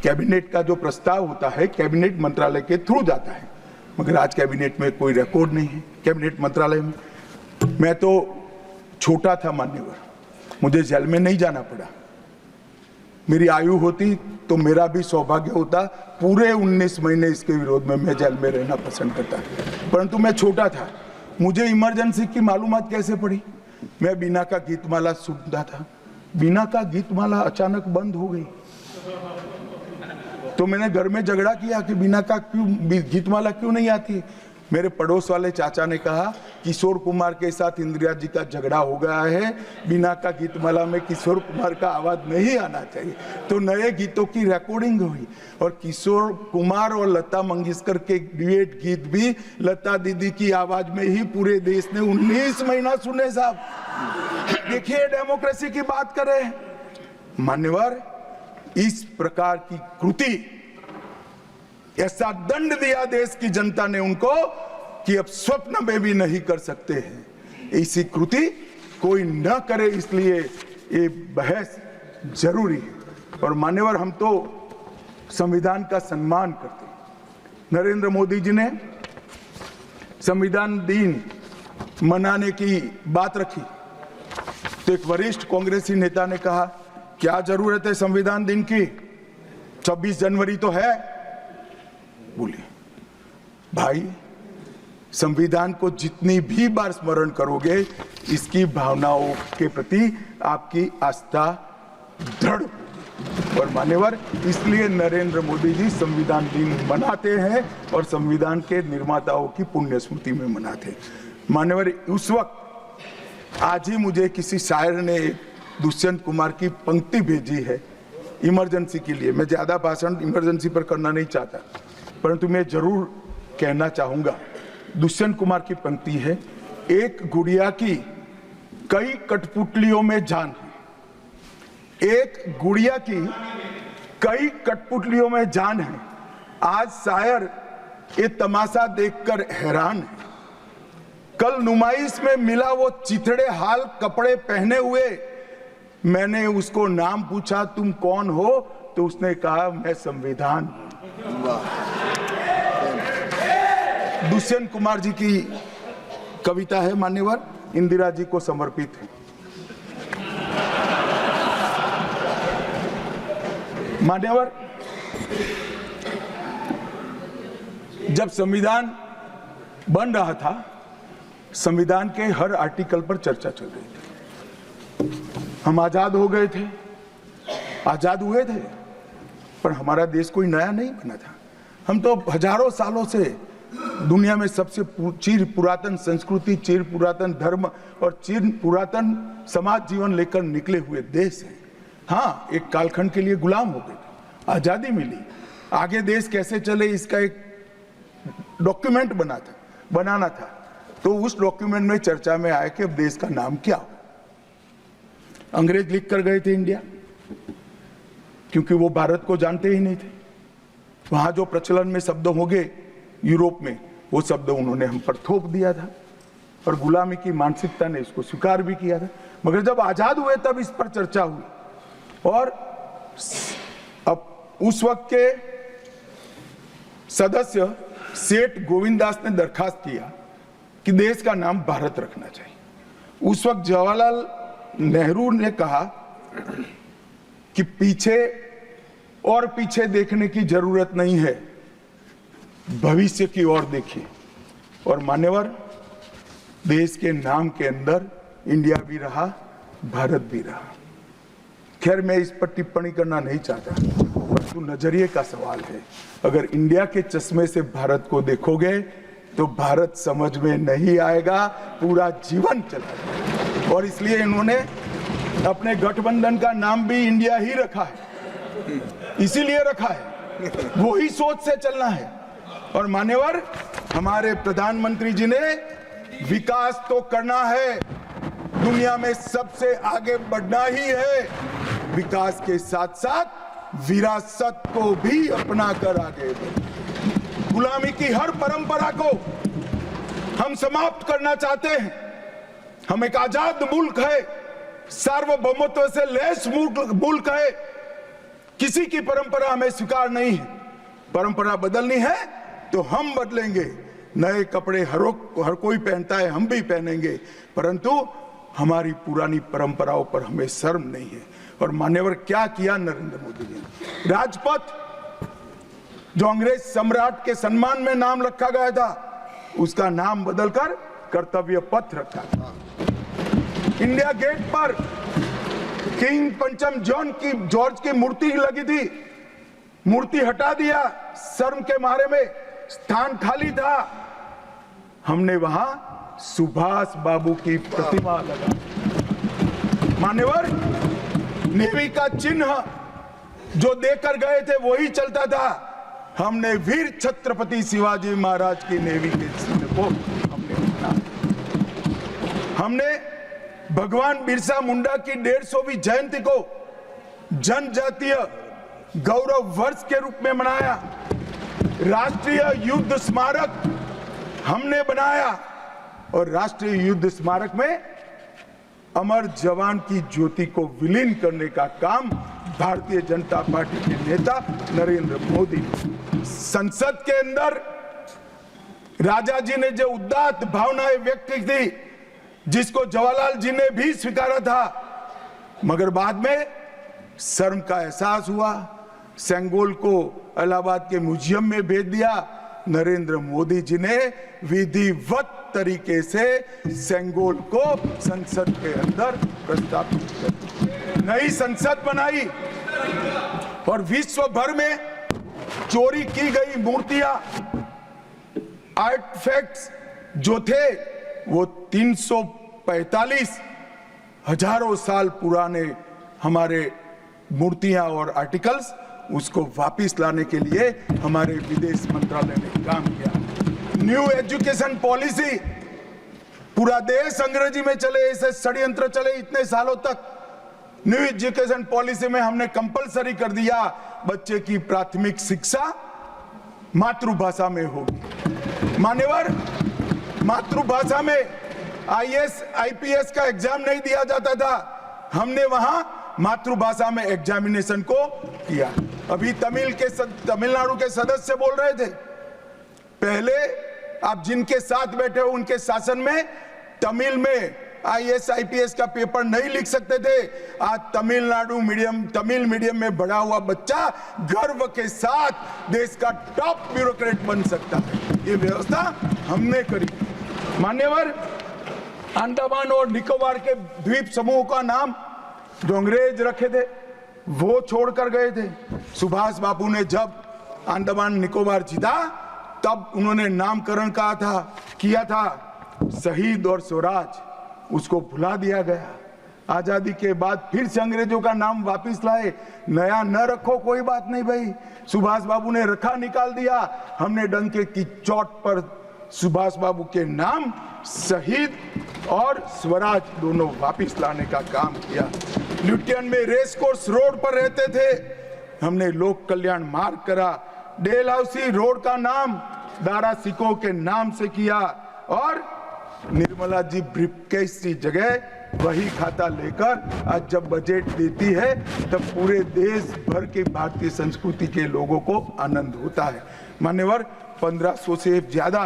कैबिनेट का जो प्रस्ताव होता है कैबिनेट मंत्रालय के थ्रू जाता है, मगर आज कैबिनेट में कोई रिकॉर्ड नहीं है। कैबिनेट मंत्रालय में, मैं तो छोटा था मान्यवर, मुझे जेल में नहीं जाना पड़ा। मेरी आयु होती तो मेरा भी सौभाग्य होता, पूरे 19 महीने इसके विरोध में मैं जेल में रहना पसंद करता, परंतु मैं छोटा था। मुझे इमरजेंसी की मालूमात कैसे पड़ी? मैं बीना का गीतमाला सुनता था, बीना का गीतमाला अचानक बंद हो गई। तो मैंने घर में झगड़ा किया कि बीना का क्यों गीतमाला क्यों नहीं आती। मेरे पड़ोस वाले चाचा ने कहा, किशोर कुमार के साथ इंदिरा जी का झगड़ा हो गया है, बीना का गीतमाला में किशोर कुमार का आवाज नहीं आना चाहिए। तो नए गीतों की रिकॉर्डिंग हुई और किशोर कुमार और लता मंगेशकर के ड्यूएट गीत भी लता दीदी की आवाज में ही पूरे देश ने 19 महीना सुने। साहब देखिए, डेमोक्रेसी की बात करें। मान्यवर, इस प्रकार की कृति, ऐसा दंड दिया देश की जनता ने उनको कि अब स्वप्न में भी नहीं कर सकते हैं। ऐसी कृति कोई न करे, इसलिए ये बहस जरूरी है। और मान्यवर, हम तो संविधान का सम्मान करते हैं। नरेंद्र मोदी जी ने संविधान दिन मनाने की बात रखी तो एक वरिष्ठ कांग्रेसी नेता ने कहा, क्या जरूरत है संविधान दिन की, 26 जनवरी तो है। बोले, भाई संविधान को जितनी भी बार स्मरण करोगे, इसकी भावनाओं के प्रति आपकी आस्था दृढ़। और मान्यवर, इसलिए नरेंद्र मोदी जी संविधान दिन मनाते हैं और संविधान के निर्माताओं की पुण्य स्मृति में मनाते हैं। मान्यवर, उस वक्त आज ही मुझे किसी शायर ने दुष्यंत कुमार की पंक्ति भेजी है इमरजेंसी के लिए। मैं ज्यादा भाषण इमरजेंसी पर करना नहीं चाहता, परंतु मैं जरूर कहना चाहूंगा। दुष्यंत कुमार की पंक्ति है, एक गुड़िया की कई कठपुतलियों में जान है, एक गुड़िया की कई कठपुतलियों में जान है। आज शायर ये तमाशा देखकर हैरान है। कल नुमाइश में मिला वो चिथड़े हाल कपड़े पहने हुए, मैंने उसको नाम पूछा तुम कौन हो, तो उसने कहा मैं संविधान। दुष्यंत कुमार जी की कविता है मान्यवर, इंदिरा जी को समर्पित है। मान्यवर, जब संविधान बन रहा था, संविधान के हर आर्टिकल पर चर्चा चल रही थी। हम आजाद हो गए थे, आजाद हुए थे, पर हमारा देश कोई नया नहीं बना था। हम तो हजारों सालों से दुनिया में सबसे चिर पुरातन संस्कृति, चिर पुरातन धर्म और चिर पुरातन समाज जीवन लेकर निकले हुए देश हैं। हाँ, एक कालखंड के लिए गुलाम हो गए, आजादी मिली, आगे देश कैसे चले इसका एक डॉक्यूमेंट बनाना था। तो उस डॉक्यूमेंट में चर्चा में आया कि अब देश का नाम क्या हो। अंग्रेज लिख कर गए थे इंडिया, क्योंकि वो भारत को जानते ही नहीं थे। वहां जो प्रचलन में शब्द होंगे यूरोप में, वो शब्द उन्होंने हम पर थोप दिया था और गुलामी की मानसिकता ने इसको स्वीकार भी किया था। मगर जब आजाद हुए तब इस पर चर्चा हुई और अब उस वक्त के सदस्य सेठ गोविंदास ने दरखास्त किया कि देश का नाम भारत रखना चाहिए। उस वक्त जवाहरलाल नेहरू ने कहा कि पीछे देखने की जरूरत नहीं है, भविष्य की ओर देखिए। और मान्यवर, देश के नाम के अंदर इंडिया भी रहा, भारत भी रहा। खैर, मैं इस पर टिप्पणी करना नहीं चाहता, परंतु नजरिए का सवाल है। अगर इंडिया के चश्मे से भारत को देखोगे तो भारत समझ में नहीं आएगा, पूरा जीवन चला जाएगा। और इसलिए इन्होंने अपने गठबंधन का नाम भी इंडिया ही रखा है, इसीलिए रखा है, वही सोच से चलना है। और मान्यवर, हमारे प्रधानमंत्री जी ने विकास तो करना है, दुनिया में सबसे आगे बढ़ना ही है, विकास के साथ साथ विरासत को भी अपना कर आगे बढ़े। गुलामी की हर परंपरा को हम समाप्त करना चाहते हैं। हम एक आजाद मुल्क है, सार्वभौमत्व से लैस मुल्क है, किसी की परंपरा हमें स्वीकार नहीं है। परंपरा बदलनी है तो हम बदलेंगे, नए कपड़े हर कोई पहनता है, हम भी पहनेंगे, परंतु हमारी पुरानी परंपराओं पर हमें शर्म नहीं है। और मान्यवर, क्या किया नरेंद्र मोदी जी ने? राजपथ, जो अंग्रेज सम्राट के सम्मान में नाम रखा गया था, उसका नाम बदलकर कर्तव्य पथ रखा था। इंडिया गेट पर किंग पंचम जॉर्ज की मूर्ति लगी थी, मूर्ति हटा दिया, शर्म के मारे में स्थान खाली था, हमने वहां सुभाष बाबू की प्रतिमा लगा। मान्यवर, नेवी का चिन्ह जो देकर गए थे वही चलता था। हमने वीर छत्रपति शिवाजी महाराज की नेवी के चिन्ह को हमने भगवान बिरसा मुंडा की 150वीं जयंती को जनजातीय गौरव वर्ष के रूप में मनाया। राष्ट्रीय युद्ध स्मारक हमने बनाया और राष्ट्रीय युद्ध स्मारक में अमर जवान की ज्योति को विलीन करने का काम भारतीय जनता पार्टी के नेता नरेंद्र मोदी ने। संसद के अंदर राजा जी ने जो उदात्त भावनाएं व्यक्त की थी, जिसको जवाहरलाल जी ने भी स्वीकारा था, मगर बाद में शर्म का एहसास हुआ, सेंगोल को इलाहाबाद के म्यूजियम में भेज दिया। नरेंद्र मोदी जी ने विधिवत तरीके से सेंगोल को संसद के अंदर प्रस्तावित कर दिया। नई संसद बनाई और विश्व भर में चोरी की गई मूर्तियां, आर्टिफैक्ट्स जो थे वो 345 हजारों साल पुराने हमारे मूर्तियां और आर्टिकल्स, उसको वापस लाने के लिए हमारे विदेश मंत्रालय ने काम किया। न्यू एजुकेशन पॉलिसी, पूरा देश अंग्रेजी में चले, ऐसे षड्यंत्र चले इतने सालों तक। न्यू एजुकेशन पॉलिसी में हमने कंपलसरी कर दिया बच्चे की प्राथमिक शिक्षा मातृभाषा में होगी। मान्यवर, मातृभाषा में आईएएस आईपीएस का एग्जाम नहीं दिया जाता था, हमने वहां मातृभाषा में एग्जामिनेशन को किया। अभी तमिलनाडु के सदस्य बोल रहे थे, पहले आप जिनके साथ बैठे हो उनके शासन में तमिल में आईएएस आईपीएस का पेपर नहीं लिख सकते थे। आज तमिल मीडियम में बड़ा हुआ बच्चा गर्व के साथ देश का टॉप ब्यूरोक्रेट बन सकता है। ये व्यवस्था हमने करी। मान्यवर, अंडमान और निकोबार के द्वीप समूह का नाम जो अंग्रेज रखे थे वो छोड़कर गए थे। सुभाष बाबू ने जब अंडमान निकोबार जीता तब उन्होंने नामकरण किया था शहीद और स्वराज, उसको भुला दिया गया। आजादी के बाद फिर से अंग्रेजों का नाम वापस लाए, नया न रखो कोई बात नहीं भाई, सुभाष बाबू ने रखा निकाल दिया, हमने डंके की चोट पर सुभाष बाबू के नाम शहीद और स्वराज दोनों वापस लाने का काम किया। ल्यूटियन में रेस कोर्स रोड पर रहते थे, हमने लोक कल्याण मार्ग करा। डेलहाउसी रोड का नाम दारा सिकोह के नाम से किया और निर्मला जी ब्रीफकेस की जगह वही खाता लेकर आज जब बजट देती है तब पूरे देश भर के भारतीय संस्कृति के लोगों को आनंद होता है। मान्यवर, 1500 से ज्यादा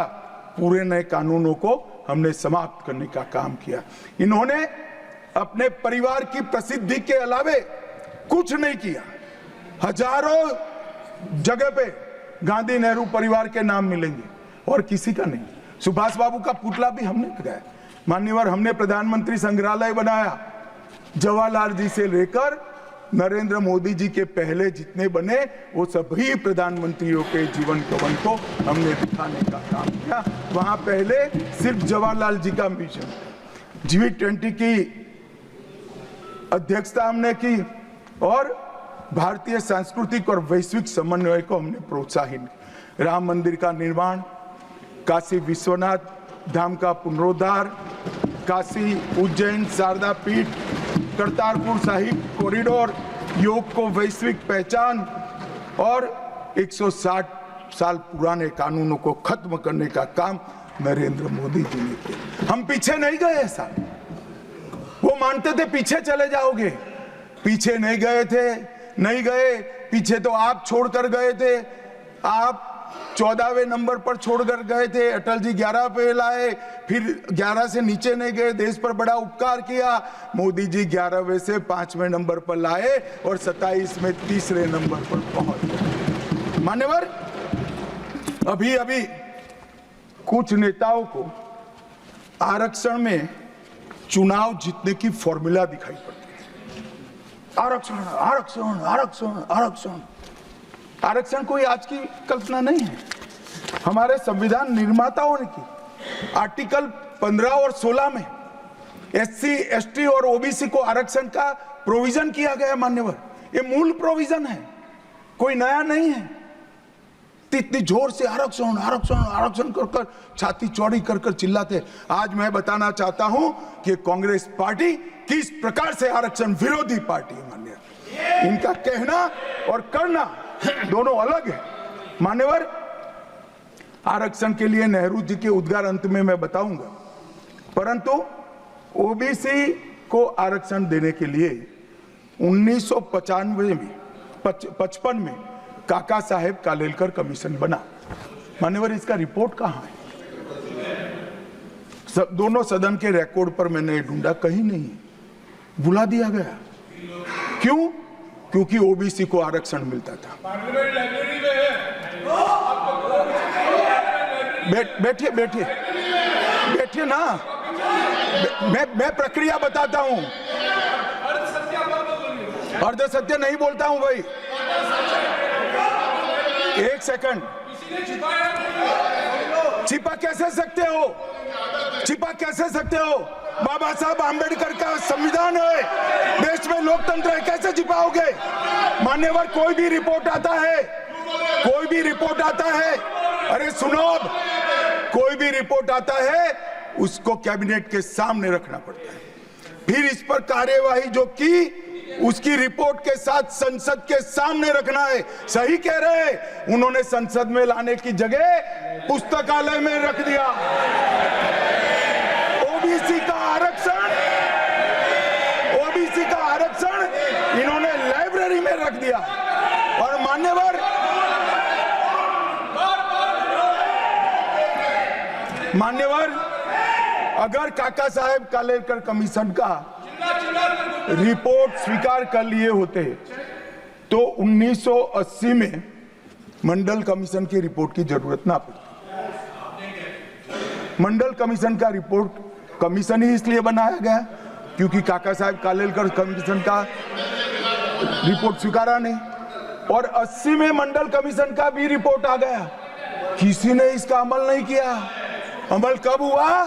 पूरे नए कानूनों को हमने समाप्त करने का काम किया। इन्होंने अपने परिवार की प्रसिद्धि के अलावे कुछ नहीं किया। हजारों जगह पे गांधी नेहरू परिवार के नाम मिलेंगे और किसी का नहीं। सुभाष बाबू का पुतला भी हमने लगाया। मान्यवर, हमने प्रधानमंत्री संग्रहालय बनाया। जवाहरलाल जी से लेकर नरेंद्र मोदी जी के पहले जितने बने वो सभी प्रधानमंत्रियों के जीवन कवन को हमने दिखाने का काम किया। वहां पहले सिर्फ जवाहरलाल जी का मिशन, G20 की अध्यक्षता हमने की और भारतीय सांस्कृतिक और वैश्विक समन्वय को हमने प्रोत्साहित। राम मंदिर का निर्माण, काशी विश्वनाथ धाम का पुनरुद्धार, काशी उज्जैन शारदा पीठ, करतारपुर साहिब कॉरिडोर, योग को वैश्विक पहचान और 160 साल पुराने कानूनों को खत्म करने का काम नरेंद्र मोदी जी ने किया। हम पीछे नहीं गए, ऐसा वो मानते थे पीछे चले जाओगे, पीछे नहीं गए। पीछे तो आप छोड़कर गए थे। आप 14वें नंबर पर छोड़कर गए थे, अटल जी 11 पे लाए, फिर 11 से नीचे नहीं गए, देश पर बड़ा उपकार किया। मोदी जी 11वें से 5वें नंबर पर लाए और 27 में 3रे नंबर पर पहुंच गए। मान्यवर, अभी कुछ नेताओं को आरक्षण में चुनाव जीतने की फॉर्मूला दिखाई पड़ती है। आरक्षण आरक्षण आरक्षण आरक्षण आरक्षण कोई आज की कल्पना नहीं है, हमारे संविधान निर्माताओं ने की। आर्टिकल 15 और 16 में SC, ST और OBC को आरक्षण का प्रोविजन किया गया। मान्यवर, ये मूल प्रोविजन है, कोई नया नहीं है। इतनी जोर से आरक्षण आरक्षण आरक्षण कर छाती चौड़ी कर चिल्लाते। आज मैं बताना चाहता हूं कि कांग्रेस पार्टी किस प्रकार से आरक्षण विरोधी पार्टी है। मान्यवर, इनका कहना और करना दोनों अलग है। मान्यवर, आरक्षण के लिए नेहरू जी के उद्गार अंत में मैं बताऊंगा, परंतु ओबीसी को आरक्षण देने के लिए 1955 में काका साहेब कालेलकर कमीशन बना। मान्यवर, इसका रिपोर्ट कहां है? दोनों सदन के रिकॉर्ड पर मैंने ढूंढा, कहीं नहीं, बुला दिया गया। क्यों? क्योंकि ओबीसी को आरक्षण मिलता था। बैठिए बैठिए बैठिए ना, मैं प्रक्रिया बताता हूं। अर्ध सत्य नहीं बोलता हूं भाई। एक सेकंड, छिपा कैसे सकते हो? छिपा कैसे सकते हो? बाबा साहब आंबेडकर का संविधान है, देश में लोकतंत्र है, कैसे छिपाओगे? मान्यवर, कोई भी रिपोर्ट आता है, कोई भी रिपोर्ट आता है, अरे सुनो, अब कोई भी रिपोर्ट आता है उसको कैबिनेट के सामने रखना पड़ता है, फिर इस पर कार्यवाही जो की उसकी रिपोर्ट के साथ संसद के सामने रखना है। सही कह रहे हैं, उन्होंने संसद में लाने की जगह पुस्तकालय में रख दिया। ओबीसी का आरक्षण इन्होंने लाइब्रेरी में रख दिया। और मान्यवर, अगर काका साहेब कालेलकर कमीशन का रिपोर्ट स्वीकार कर लिए होते तो 1980 में मंडल कमीशन की रिपोर्ट की जरूरत ना पड़ती। मंडल कमीशन का रिपोर्ट कमीशन ही इसलिए बनाया गया क्योंकि काका साहेब कालेलकर कमीशन का रिपोर्ट स्वीकारा नहीं, और 80 में मंडल कमीशन का भी रिपोर्ट आ गया, किसी ने इसका अमल नहीं किया। अमल कब हुआ?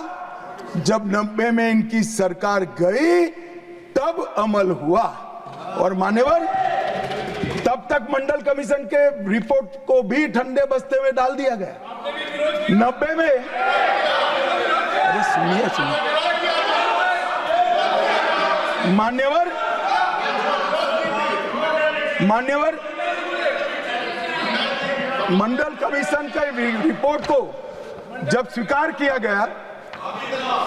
जब 90 में इनकी सरकार गई तब अमल हुआ। और मान्यवर, तब तक मंडल कमीशन के रिपोर्ट को भी ठंडे बस्ते में डाल दिया गया। 90 में, अरे सुनिए मान्यवर, मंडल कमीशन के रिपोर्ट को जब स्वीकार किया गया,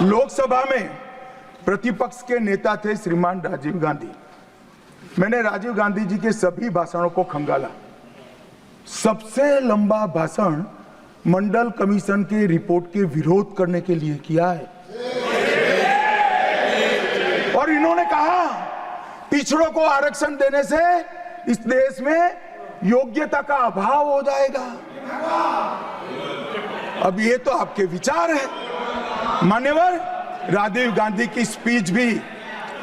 लोकसभा में प्रतिपक्ष के नेता थे श्रीमान राजीव गांधी। मैंने राजीव गांधी जी के सभी भाषणों को खंगाला। सबसे लंबा भाषण मंडल कमीशन के रिपोर्ट के विरोध करने के लिए किया है। और इन्होंने कहा पिछड़ों को आरक्षण देने से इस देश में योग्यता का अभाव हो जाएगा। अब ये तो आपके विचार है। मान्यवर, राजीव गांधी की स्पीच भी,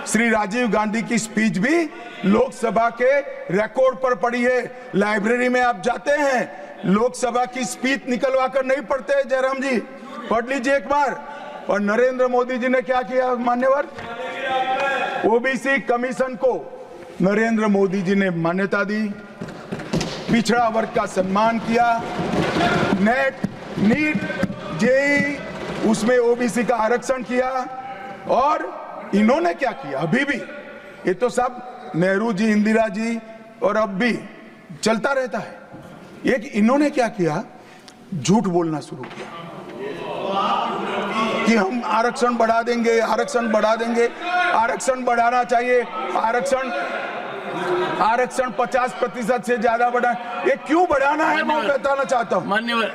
श्री राजीव गांधी की स्पीच भी लोकसभा के रिकॉर्ड पर पड़ी है। लाइब्रेरी में आप जाते हैं, लोकसभा की स्पीच निकलवा कर नहीं पढ़ते हैं। जयराम जी, पढ़ लीजिए एक बार। और नरेंद्र मोदी जी ने क्या किया मान्यवर? ओबीसी कमीशन को नरेंद्र मोदी जी ने मान्यता दी, पिछड़ा वर्ग का सम्मान किया, नेट, नीट, जेई, उसमें ओबीसी का आरक्षण किया। और इन्होंने क्या किया? अभी भी ये तो सब नेहरू जी, इंदिरा जी और अब भी चलता रहता है। एक इन्होंने क्या किया? झूठ बोलना शुरू किया कि हम आरक्षण बढ़ा देंगे, आरक्षण बढ़ा देंगे, आरक्षण बढ़ाना चाहिए, आरक्षण 50% से ज्यादा बढ़ा। ये क्यों बढ़ाना है मैं बताना चाहता हूं। मान्यवर,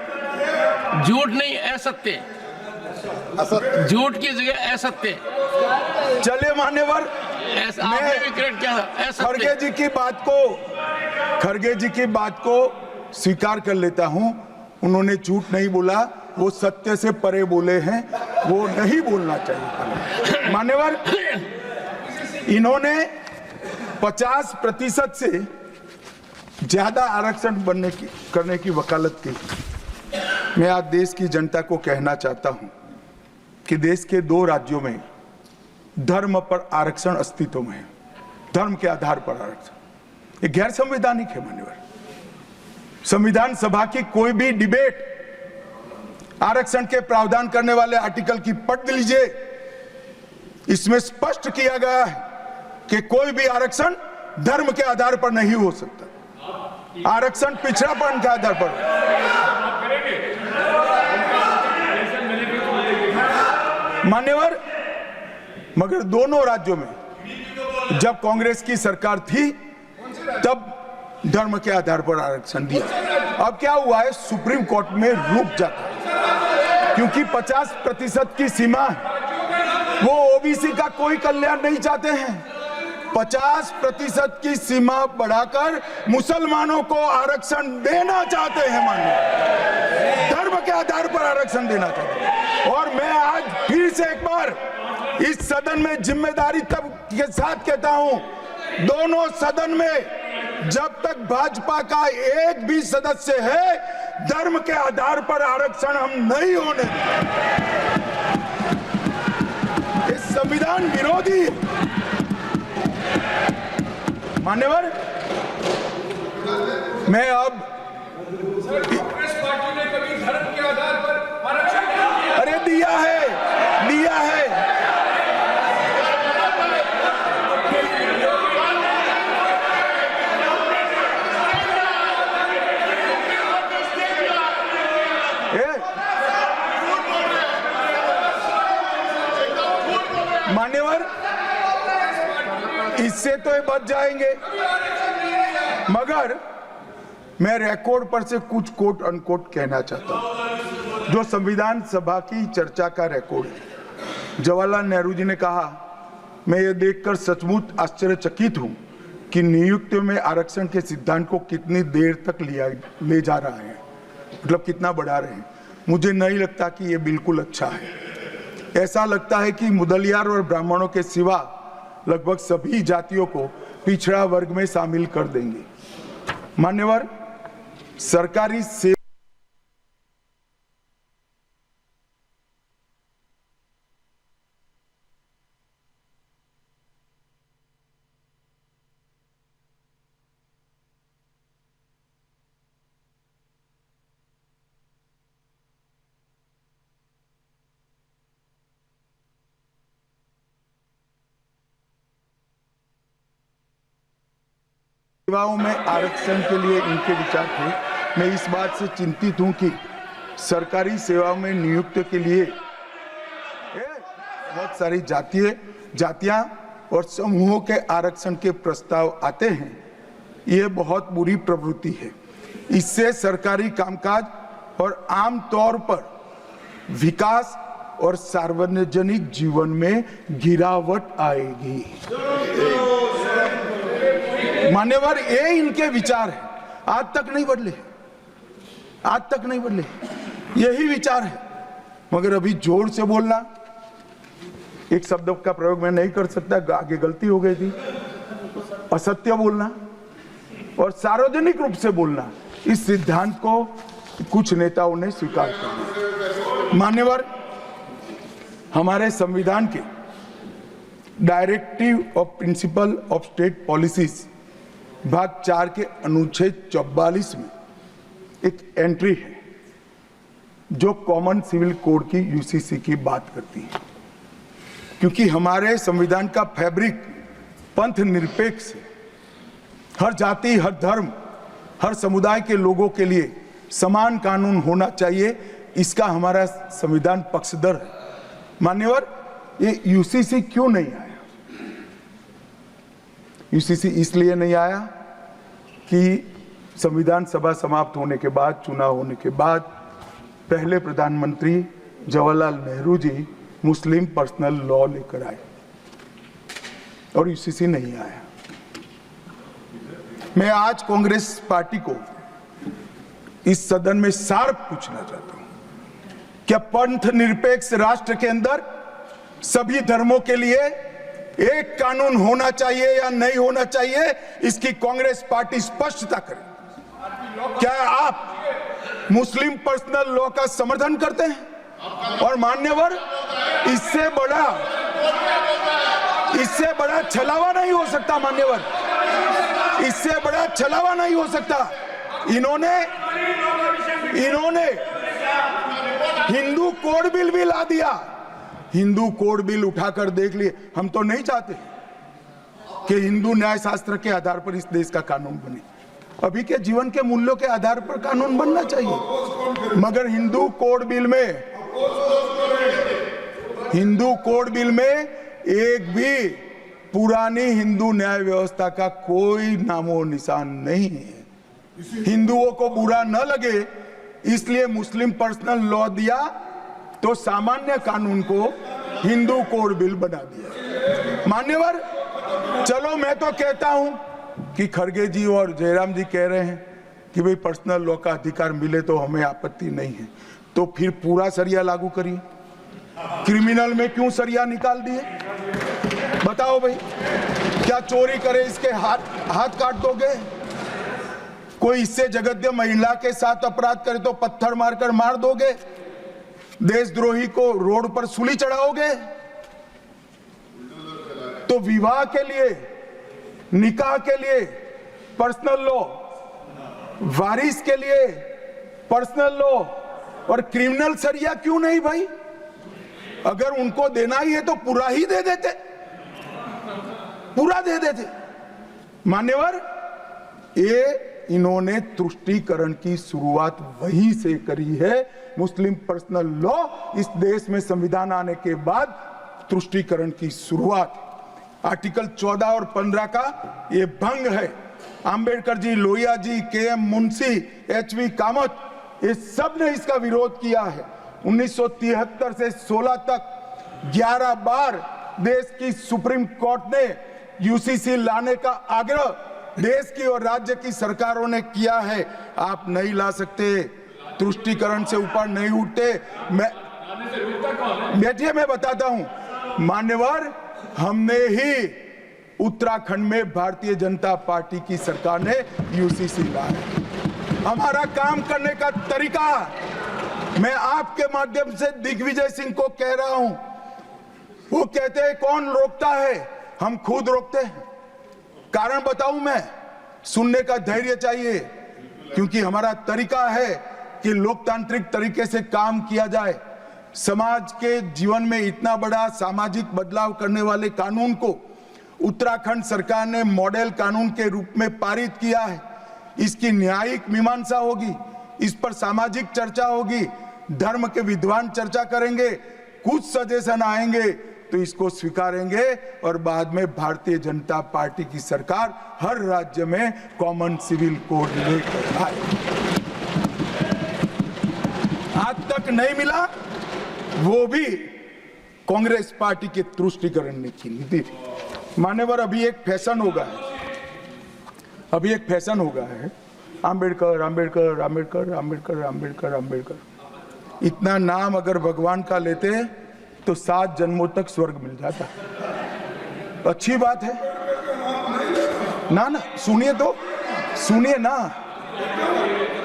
झूठ नहीं, असत्य, झूठ की जगह असत्य। चलिए मान्यवर, आपने भी करेक्ट किया, खड़गे जी की बात को स्वीकार कर लेता हूं। उन्होंने झूठ नहीं बोला, वो सत्य से परे बोले हैं, वो नहीं बोलना चाहिए। मान्यवर, इन्होंने 50% से ज्यादा आरक्षण करने की वकालत की। मैं आज देश की जनता को कहना चाहता हूं कि देश के 2 राज्यों में धर्म पर आरक्षण अस्तित्व में है, धर्म के आधार पर आरक्षण। ये गैर संवैधानिक है मान्यवर। संविधान सभा की कोई भी डिबेट आरक्षण के प्रावधान करने वाले आर्टिकल की पढ़ लीजिए, इसमें स्पष्ट किया गया है कि कोई भी आरक्षण धर्म के आधार पर नहीं हो सकता। आरक्षण पिछड़ापन के आधार पर। मान्यवर, मगर दोनों राज्यों में जब कांग्रेस की सरकार थी तब धर्म के आधार पर आरक्षण दिया। अब क्या हुआ है, सुप्रीम कोर्ट में रुक जाता है क्योंकि 50% की सीमा है। वो ओबीसी का कोई कल्याण नहीं चाहते हैं। 50% की सीमा बढ़ाकर मुसलमानों को आरक्षण देना चाहते हैं। माननीय, धर्म के आधार पर आरक्षण देना चाहते हैं। और मैं आज फिर से एक बार इस सदन में जिम्मेदारी तब के साथ कहता हूं, दोनों सदन में जब तक भाजपा का एक भी सदस्य है, धर्म के आधार पर आरक्षण हम नहीं होने देंगे। ये संविधान विरोधी है। मान्यवर, मैं अब कांग्रेस पार्टी ने कभी धर्म के आधार पर आरक्षण अरे दिया है। मान्यवर, इससे तो ये बच जाएंगे, मगर मैं रिकॉर्ड पर से कुछ कोट अनकोट कहना चाहता हूं जो संविधान सभा की चर्चा का रिकॉर्ड है। जवाहरलाल नेहरू जी ने कहा, मैं ये देखकर सचमुच आश्चर्यचकित हूं कि नियुक्ति में आरक्षण के सिद्धांत को कितनी देर तक ले जा रहा है, मतलब कितना बढ़ा रहे हैं। मुझे नहीं लगता कि ये बिल्कुल अच्छा है। ऐसा लगता है कि मुदलियार और ब्राह्मणों के सिवा लगभग सभी जातियों को पिछड़ा वर्ग में शामिल कर देंगे। मान्यवर, सरकारी सेवाओं में आरक्षण के लिए इनके विचार थे। मैं इस बात से चिंतित हूं कि सरकारी सेवाओं में नियुक्ति के लिए बहुत सारी जातियां और समूहों के आरक्षण के प्रस्ताव आते हैं। ये बहुत बुरी प्रवृत्ति है। इससे सरकारी कामकाज और आम तौर पर विकास और सार्वजनिक जीवन में गिरावट आएगी। मान्यवर, ये इनके विचार है, आज तक नहीं बदले, यही विचार है। मगर अभी जोर से बोलना, एक शब्द का प्रयोग मैं नहीं कर सकता, आगे गलती हो गई थी, असत्य बोलना और सार्वजनिक रूप से बोलना, इस सिद्धांत को कुछ नेताओं ने स्वीकार कर लिया। मान्यवर, हमारे संविधान के directive of principle of state policies भाग 4 के अनुच्छेद 44 में एक एंट्री है जो कॉमन सिविल कोड की यूसीसी की बात करती है। क्योंकि हमारे संविधान का फैब्रिक पंथ निरपेक्ष है, हर जाति, हर धर्म, हर समुदाय के लोगों के लिए समान कानून होना चाहिए, इसका हमारा संविधान पक्षधर है। मान्यवर, ये यूसीसी क्यों नहीं आया? यूसीसी इसलिए नहीं आया कि संविधान सभा समाप्त होने के बाद, चुनाव होने के बाद, पहले प्रधानमंत्री जवाहरलाल नेहरू जी मुस्लिम पर्सनल लॉ लेकर आए और यूसीसी नहीं आया। मैं आज कांग्रेस पार्टी को इस सदन में सार्थ पूछना चाहता हूं, क्या पंथ निरपेक्ष राष्ट्र के अंदर सभी धर्मों के लिए एक कानून होना चाहिए या नहीं होना चाहिए? इसकी कांग्रेस पार्टी स्पष्टता करे। क्या आप मुस्लिम पर्सनल लॉ का समर्थन करते हैं? और मान्यवर, इससे बड़ा छलावा नहीं हो सकता। मान्यवर, इससे बड़ा छलावा नहीं हो सकता। इन्होंने हिंदू कोड बिल भी ला दिया। हिंदू कोड बिल उठाकर देख लिए। हम तो नहीं चाहते, कि हिंदू न्याय शास्त्र के आधार पर इस देश का कानून बने। अभी के जीवन के मूल्यों के आधार पर कानून बनना चाहिए, मगर हिंदू कोड बिल में एक भी पुरानी हिंदू न्याय व्यवस्था का कोई नामो निशान नहीं है। हिंदुओं को बुरा न लगे इसलिए मुस्लिम पर्सनल लॉ दिया, तो सामान्य कानून को हिंदू कोड बिल बना दिया। मान्यवर, चलो मैं तो कहता हूं कि खड़गे जी और जयराम जी कह रहे हैं कि भाई पर्सनल लॉ का अधिकार मिले तो हमें आपत्ति नहीं है, तो फिर पूरा सरिया लागू करिए। क्रिमिनल में क्यों सरिया निकाल दिए? बताओ भाई, क्या चोरी करे इसके हाथ काट दोगे? कोई इससे जगद्य महिला के साथ अपराध करे तो पत्थर मारकर मार दोगे? देशद्रोही को रोड पर सूली चढ़ाओगे? तो विवाह के लिए, निकाह के लिए पर्सनल लॉ, वारिस के लिए पर्सनल लॉ और क्रिमिनल सरिया क्यों नहीं भाई? अगर उनको देना ही है तो पूरा ही दे देते, पूरा दे देते। मान्यवर, ये इन्होंने तुष्टीकरण की शुरुआत वहीं से करी है। मुस्लिम पर्सनल लॉ इस देश में संविधान आने के बाद तुष्टीकरण की शुरुआत। आर्टिकल 14 और 15 का ये भंग है। अंबेडकर जी, लोहिया जी, के.एम. मुंशी, एच.वी. कामत, ये सब ने इसका विरोध किया है। 1973 से 16 तक 11 बार देश की सुप्रीम कोर्ट ने यूसीसी लाने का आग्रह देश की और राज्य की सरकारों ने किया है। आप नहीं ला सकते, तुष्टीकरण से ऊपर नहीं उठते। बैठिए, मैं बताता हूं। मान्यवर, हमने ही उत्तराखंड में भारतीय जनता पार्टी की सरकार ने यूसीसी लाया। हमारा काम करने का तरीका, मैं आपके माध्यम से दिग्विजय सिंह को कह रहा हूं। वो कहते हैं कौन रोकता है? हम खुद रोकते हैं। कारण बताऊं मैं? सुनने का धैर्य चाहिए, क्योंकि हमारा तरीका है कि लोकतांत्रिक तरीके से काम किया जाए। समाज के जीवन में इतना बड़ा सामाजिक बदलाव करने वाले कानून को उत्तराखंड सरकार ने मॉडल कानून के रूप में पारित किया है। इसकी न्यायिक मीमांसा होगी, इस पर सामाजिक चर्चा होगी, धर्म के विद्वान चर्चा करेंगे, कुछ सजेशन आएंगे तो इसको स्वीकारेंगे और बाद में भारतीय जनता पार्टी की सरकार हर राज्य में कॉमन सिविल कोड लेकर आए। आज तक नहीं मिला, वो भी कांग्रेस पार्टी के तुष्टीकरण की नीति थी। मान्यवर, अभी एक फैशन हो गया है, अंबेडकर अंबेडकर अंबेडकर अंबेडकर अंबेडकर अंबेडकर। इतना नाम अगर भगवान का लेते तो 7 जन्मों तक स्वर्ग मिल जाता। अच्छी बात है ना? सुनिए तो, सुनिए ना,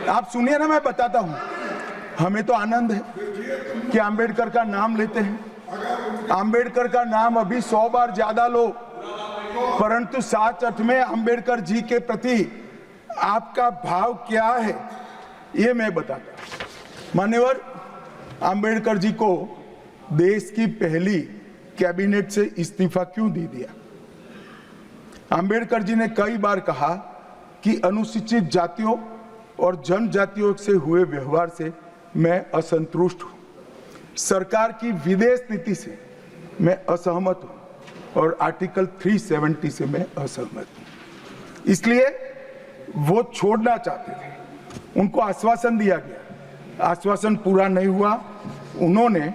आप सुनिए ना, मैं बताता हूं। हमें तो आनंद है कि अंबेडकर का नाम लेते हैं। अंबेडकर का नाम अभी 100 बार ज्यादा लो, परंतु साच अर्थ में अंबेडकर जी के प्रति आपका भाव क्या है ये मैं बताता हूं। मान्यवर, अंबेडकर जी को देश की पहली कैबिनेट से इस्तीफा क्यों दे दिया? अंबेडकर जी ने कई बार कहा कि अनुसूचित जातियों और जनजातियों से हुए व्यवहार से मैं असंतुष्ट हूं। सरकार की विदेश नीति से मैं असहमत हूं और आर्टिकल 370 से मैं असहमत हूं। इसलिए वो छोड़ना चाहते थे। उनको आश्वासन दिया गया, आश्वासन पूरा नहीं हुआ। उन्होंने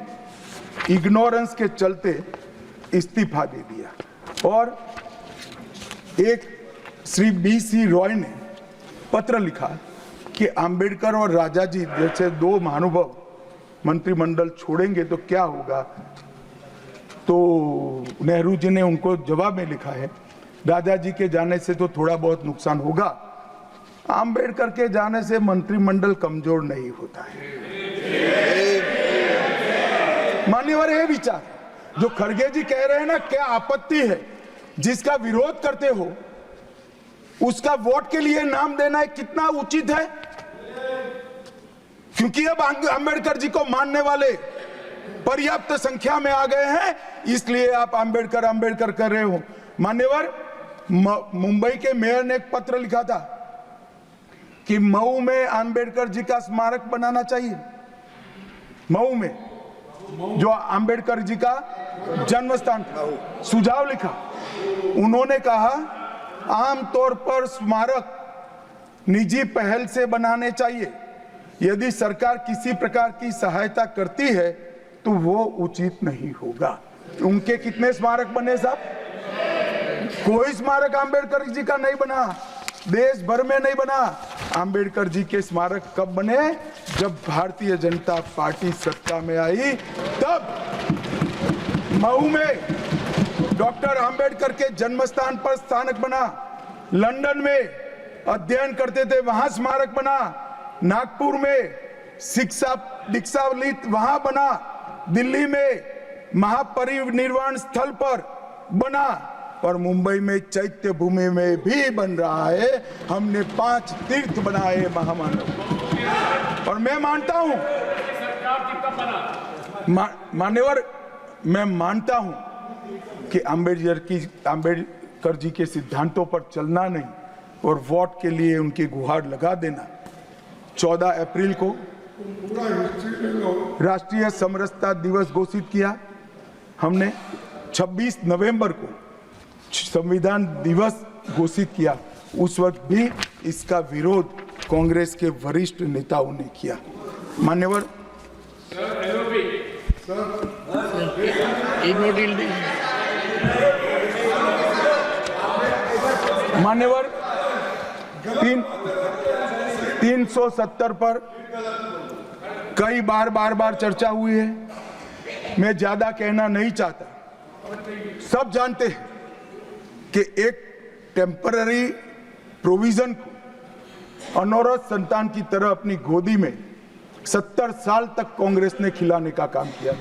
इग्नोरेंस के चलते इस्तीफा दे दिया और एक श्री BC रॉय ने पत्र लिखा कि अंबेडकर और राजा जी जैसे 2 महानुभाव मंत्रिमंडल छोड़ेंगे तो क्या होगा। तो नेहरू जी ने उनको जवाब में लिखा है, राजा जी के जाने से तो थोड़ा बहुत नुकसान होगा, अंबेडकर के जाने से मंत्रिमंडल कमजोर नहीं होता है। मान्यवर, ये विचार जो खड़गे जी कह रहे हैं ना, क्या आपत्ति है? जिसका विरोध करते हो उसका वोट के लिए नाम देना कितना उचित है? क्योंकि अब अंबेडकर जी को मानने वाले पर्याप्त संख्या में आ गए हैं, इसलिए आप अंबेडकर अंबेडकर कर रहे हो। मान्यवर, मुंबई के मेयर ने एक पत्र लिखा था कि मऊ में अंबेडकर जी का स्मारक बनाना चाहिए। मऊ में जो अंबेडकर जी का जन्म स्थान था, सुझाव लिखा। उन्होंने कहा आमतौर पर स्मारक निजी पहल से बनाने चाहिए। यदि सरकार किसी प्रकार की सहायता करती है तो वो उचित नहीं होगा। उनके कितने स्मारक बने साहब? कोई स्मारक अंबेडकर जी का नहीं बना, देश भर में नहीं बना। अंबेडकर जी के स्मारक कब बने? जब भारतीय जनता पार्टी सत्ता में आई, तब मऊ में डॉक्टर अंबेडकर के जन्म स्थान पर स्मारक बना। लंदन में अध्ययन करते थे, वहां स्मारक बना। नागपुर में शिक्षा दीक्षावलित वहां बना। दिल्ली में महापरिनिर्वाण स्थल पर बना, और मुंबई में चैत्य भूमि में भी बन रहा है। हमने 5 तीर्थ बनाए महामानव। और मैं मानता हूं मान्यवर, मैं मानता हूं कि अंबेडकर जी के सिद्धांतों पर चलना नहीं और वोट के लिए उनकी गुहार लगा देना। 14 अप्रैल को राष्ट्रीय समरसता दिवस घोषित किया हमने। 26 नवंबर को संविधान दिवस घोषित किया। उस वक्त भी इसका विरोध कांग्रेस के वरिष्ठ नेताओं ने किया। मान्यवर, मान्यवर 370 पर कई बार चर्चा हुई है। मैं ज्यादा कहना नहीं चाहता। सब जानते हैं कि एक टेम्पररी प्रोविजन को अनौरत संतान की तरह अपनी गोदी में 70 साल तक कांग्रेस ने खिलाने का काम किया,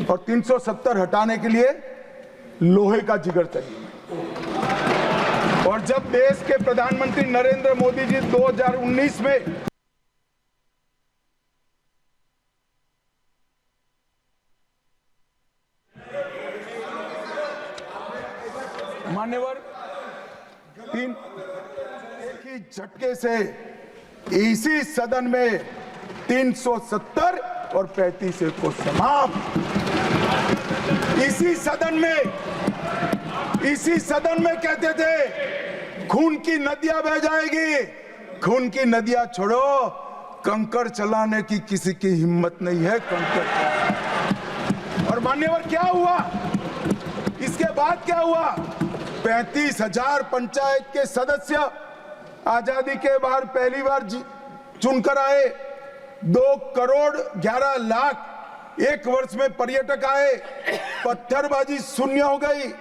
और 370 हटाने के लिए लोहे का जिगर चाहिए। और जब देश के प्रधानमंत्री नरेंद्र मोदी जी 2019 में मान्यवर एक ही झटके से इसी सदन में 370 और 35 को समाप्त। इसी सदन में कहते थे खून की नदियां बह जाएगी। खून की नदियां छोड़ो, कंकड़ चलाने की किसी की हिम्मत नहीं है। कंकड़। और मान्यवर क्या हुआ? इसके बाद क्या हुआ? 35,000 पंचायत के सदस्य आजादी के बाद पहली बार चुनकर आए। 2 करोड़ 11 लाख एक वर्ष में पर्यटक आए। पत्थरबाजी शून्य हो गई।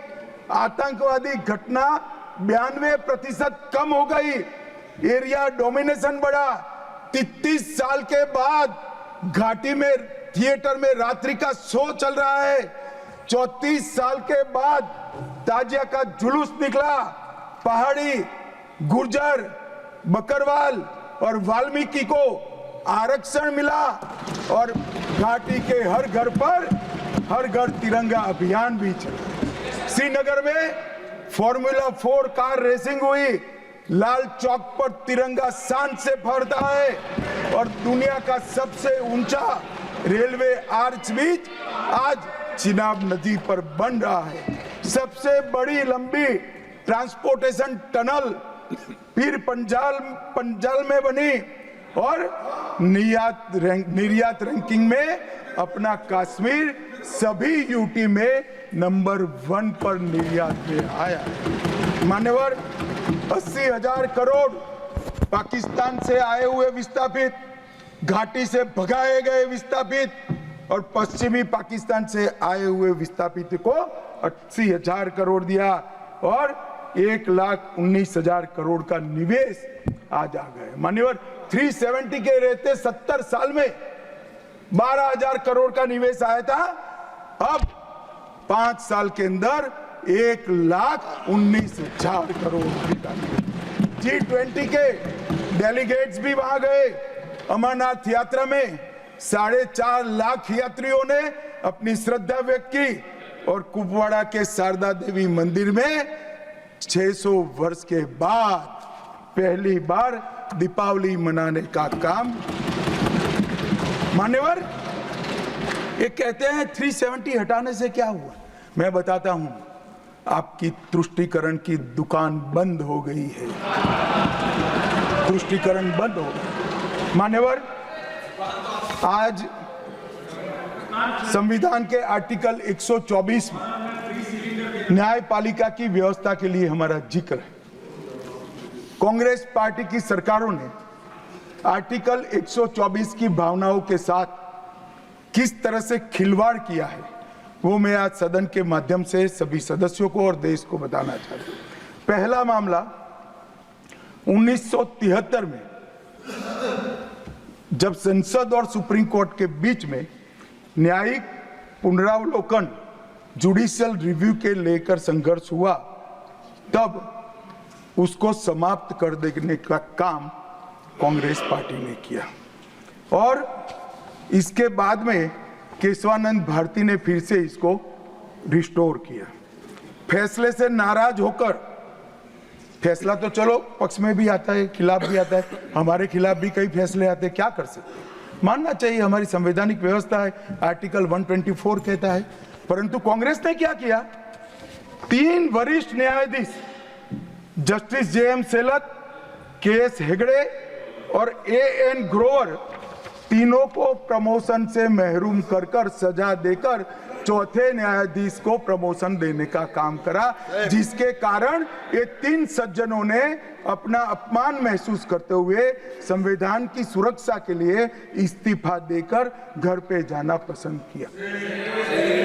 आतंकवादी घटना 92% कम हो गई। एरिया डोमिनेशन बढ़ा। 33 साल के बाद घाटी में थिएटर में रात्रि का शो चल रहा है। 34 साल के बाद ताजिया का जुलूस निकला। पहाड़ी, गुर्जर, बकरवाल और वाल्मीकि को आरक्षण मिला, और घाटी के हर घर पर हर घर तिरंगा अभियान भी चला। श्रीनगर में फॉर्मूला 4 कार रेसिंग हुई। लाल चौक पर तिरंगा शान से फहरता है, और दुनिया का सबसे ऊंचा रेलवे आर्च भी आज चिनाब नदी पर बन रहा है। सबसे बड़ी लंबी ट्रांसपोर्टेशन टनल फिर पंजाल में बनी, और निर्यात रैंकिंग में अपना कश्मीर सभी यूटी में नंबर 1 पर निर्यात में आया। मान्यवर 80,000 करोड़ पाकिस्तान से आए हुए विस्थापित, घाटी से भगाए गए विस्थापित और पश्चिमी पाकिस्तान से आए हुए विस्थापित को 80,000 करोड़ दिया, और 1,19,000 करोड़ का निवेश आज आ गए। मान्यवर 370 के रहते 70 साल में 12,000 करोड़ का निवेश आया था। अब 5 साल के अंदर 1,19,000 करोड़ का। G20 के डेलीगेट्स भी वहां गए। अमरनाथ यात्रा में 4.5 लाख यात्रियों ने अपनी श्रद्धा व्यक्त की। और कुपवाड़ा के शारदा देवी मंदिर में 600 वर्ष के बाद पहली बार दीपावली मनाने का काम। मान्यवर, ये कहते हैं 370 हटाने से क्या हुआ। मैं बताता हूं, आपकी तुष्टीकरण की दुकान बंद हो गई है। तुष्टीकरण बंद हो गई। मान्यवर, आज संविधान के आर्टिकल 124 में न्यायपालिका की व्यवस्था के लिए हमारा जिक्र है। कांग्रेस पार्टी की सरकारों ने आर्टिकल 124 की भावनाओं के साथ किस तरह से खिलवाड़ किया है, वो मैं आज सदन के माध्यम से सभी सदस्यों को और देश को बताना चाहता हूं। पहला मामला 1973 में जब संसद और सुप्रीम कोर्ट के बीच में न्यायिक पुनरावलोकन जुडिशियल रिव्यू के लेकर संघर्ष हुआ, तब उसको समाप्त कर देने का काम कांग्रेस पार्टी ने किया और इसके बाद में केशवानंद भारती ने फिर से इसको रिस्टोर किया। फैसले से नाराज होकर, फैसला तो चलो पक्ष में भी आता है, खिलाफ भी आता है, हमारे खिलाफ भी कई फैसले आते हैं, क्या कर सकते हैं, मानना चाहिए, हमारी संवैधानिक व्यवस्था है, आर्टिकल 124 कहता है। परंतु कांग्रेस ने क्या किया, 3 वरिष्ठ न्यायाधीश जस्टिस JM सेलत, KS हेगड़े और AN ग्रोवर, तीनों को प्रमोशन से महरूम कर सजा देकर चौथे न्यायाधीश को प्रमोशन देने का काम करा, जिसके कारण ये 3 सज्जनों ने अपना अपमान महसूस करते हुए संविधान की सुरक्षा के लिए इस्तीफा देकर घर पे जाना पसंद किया।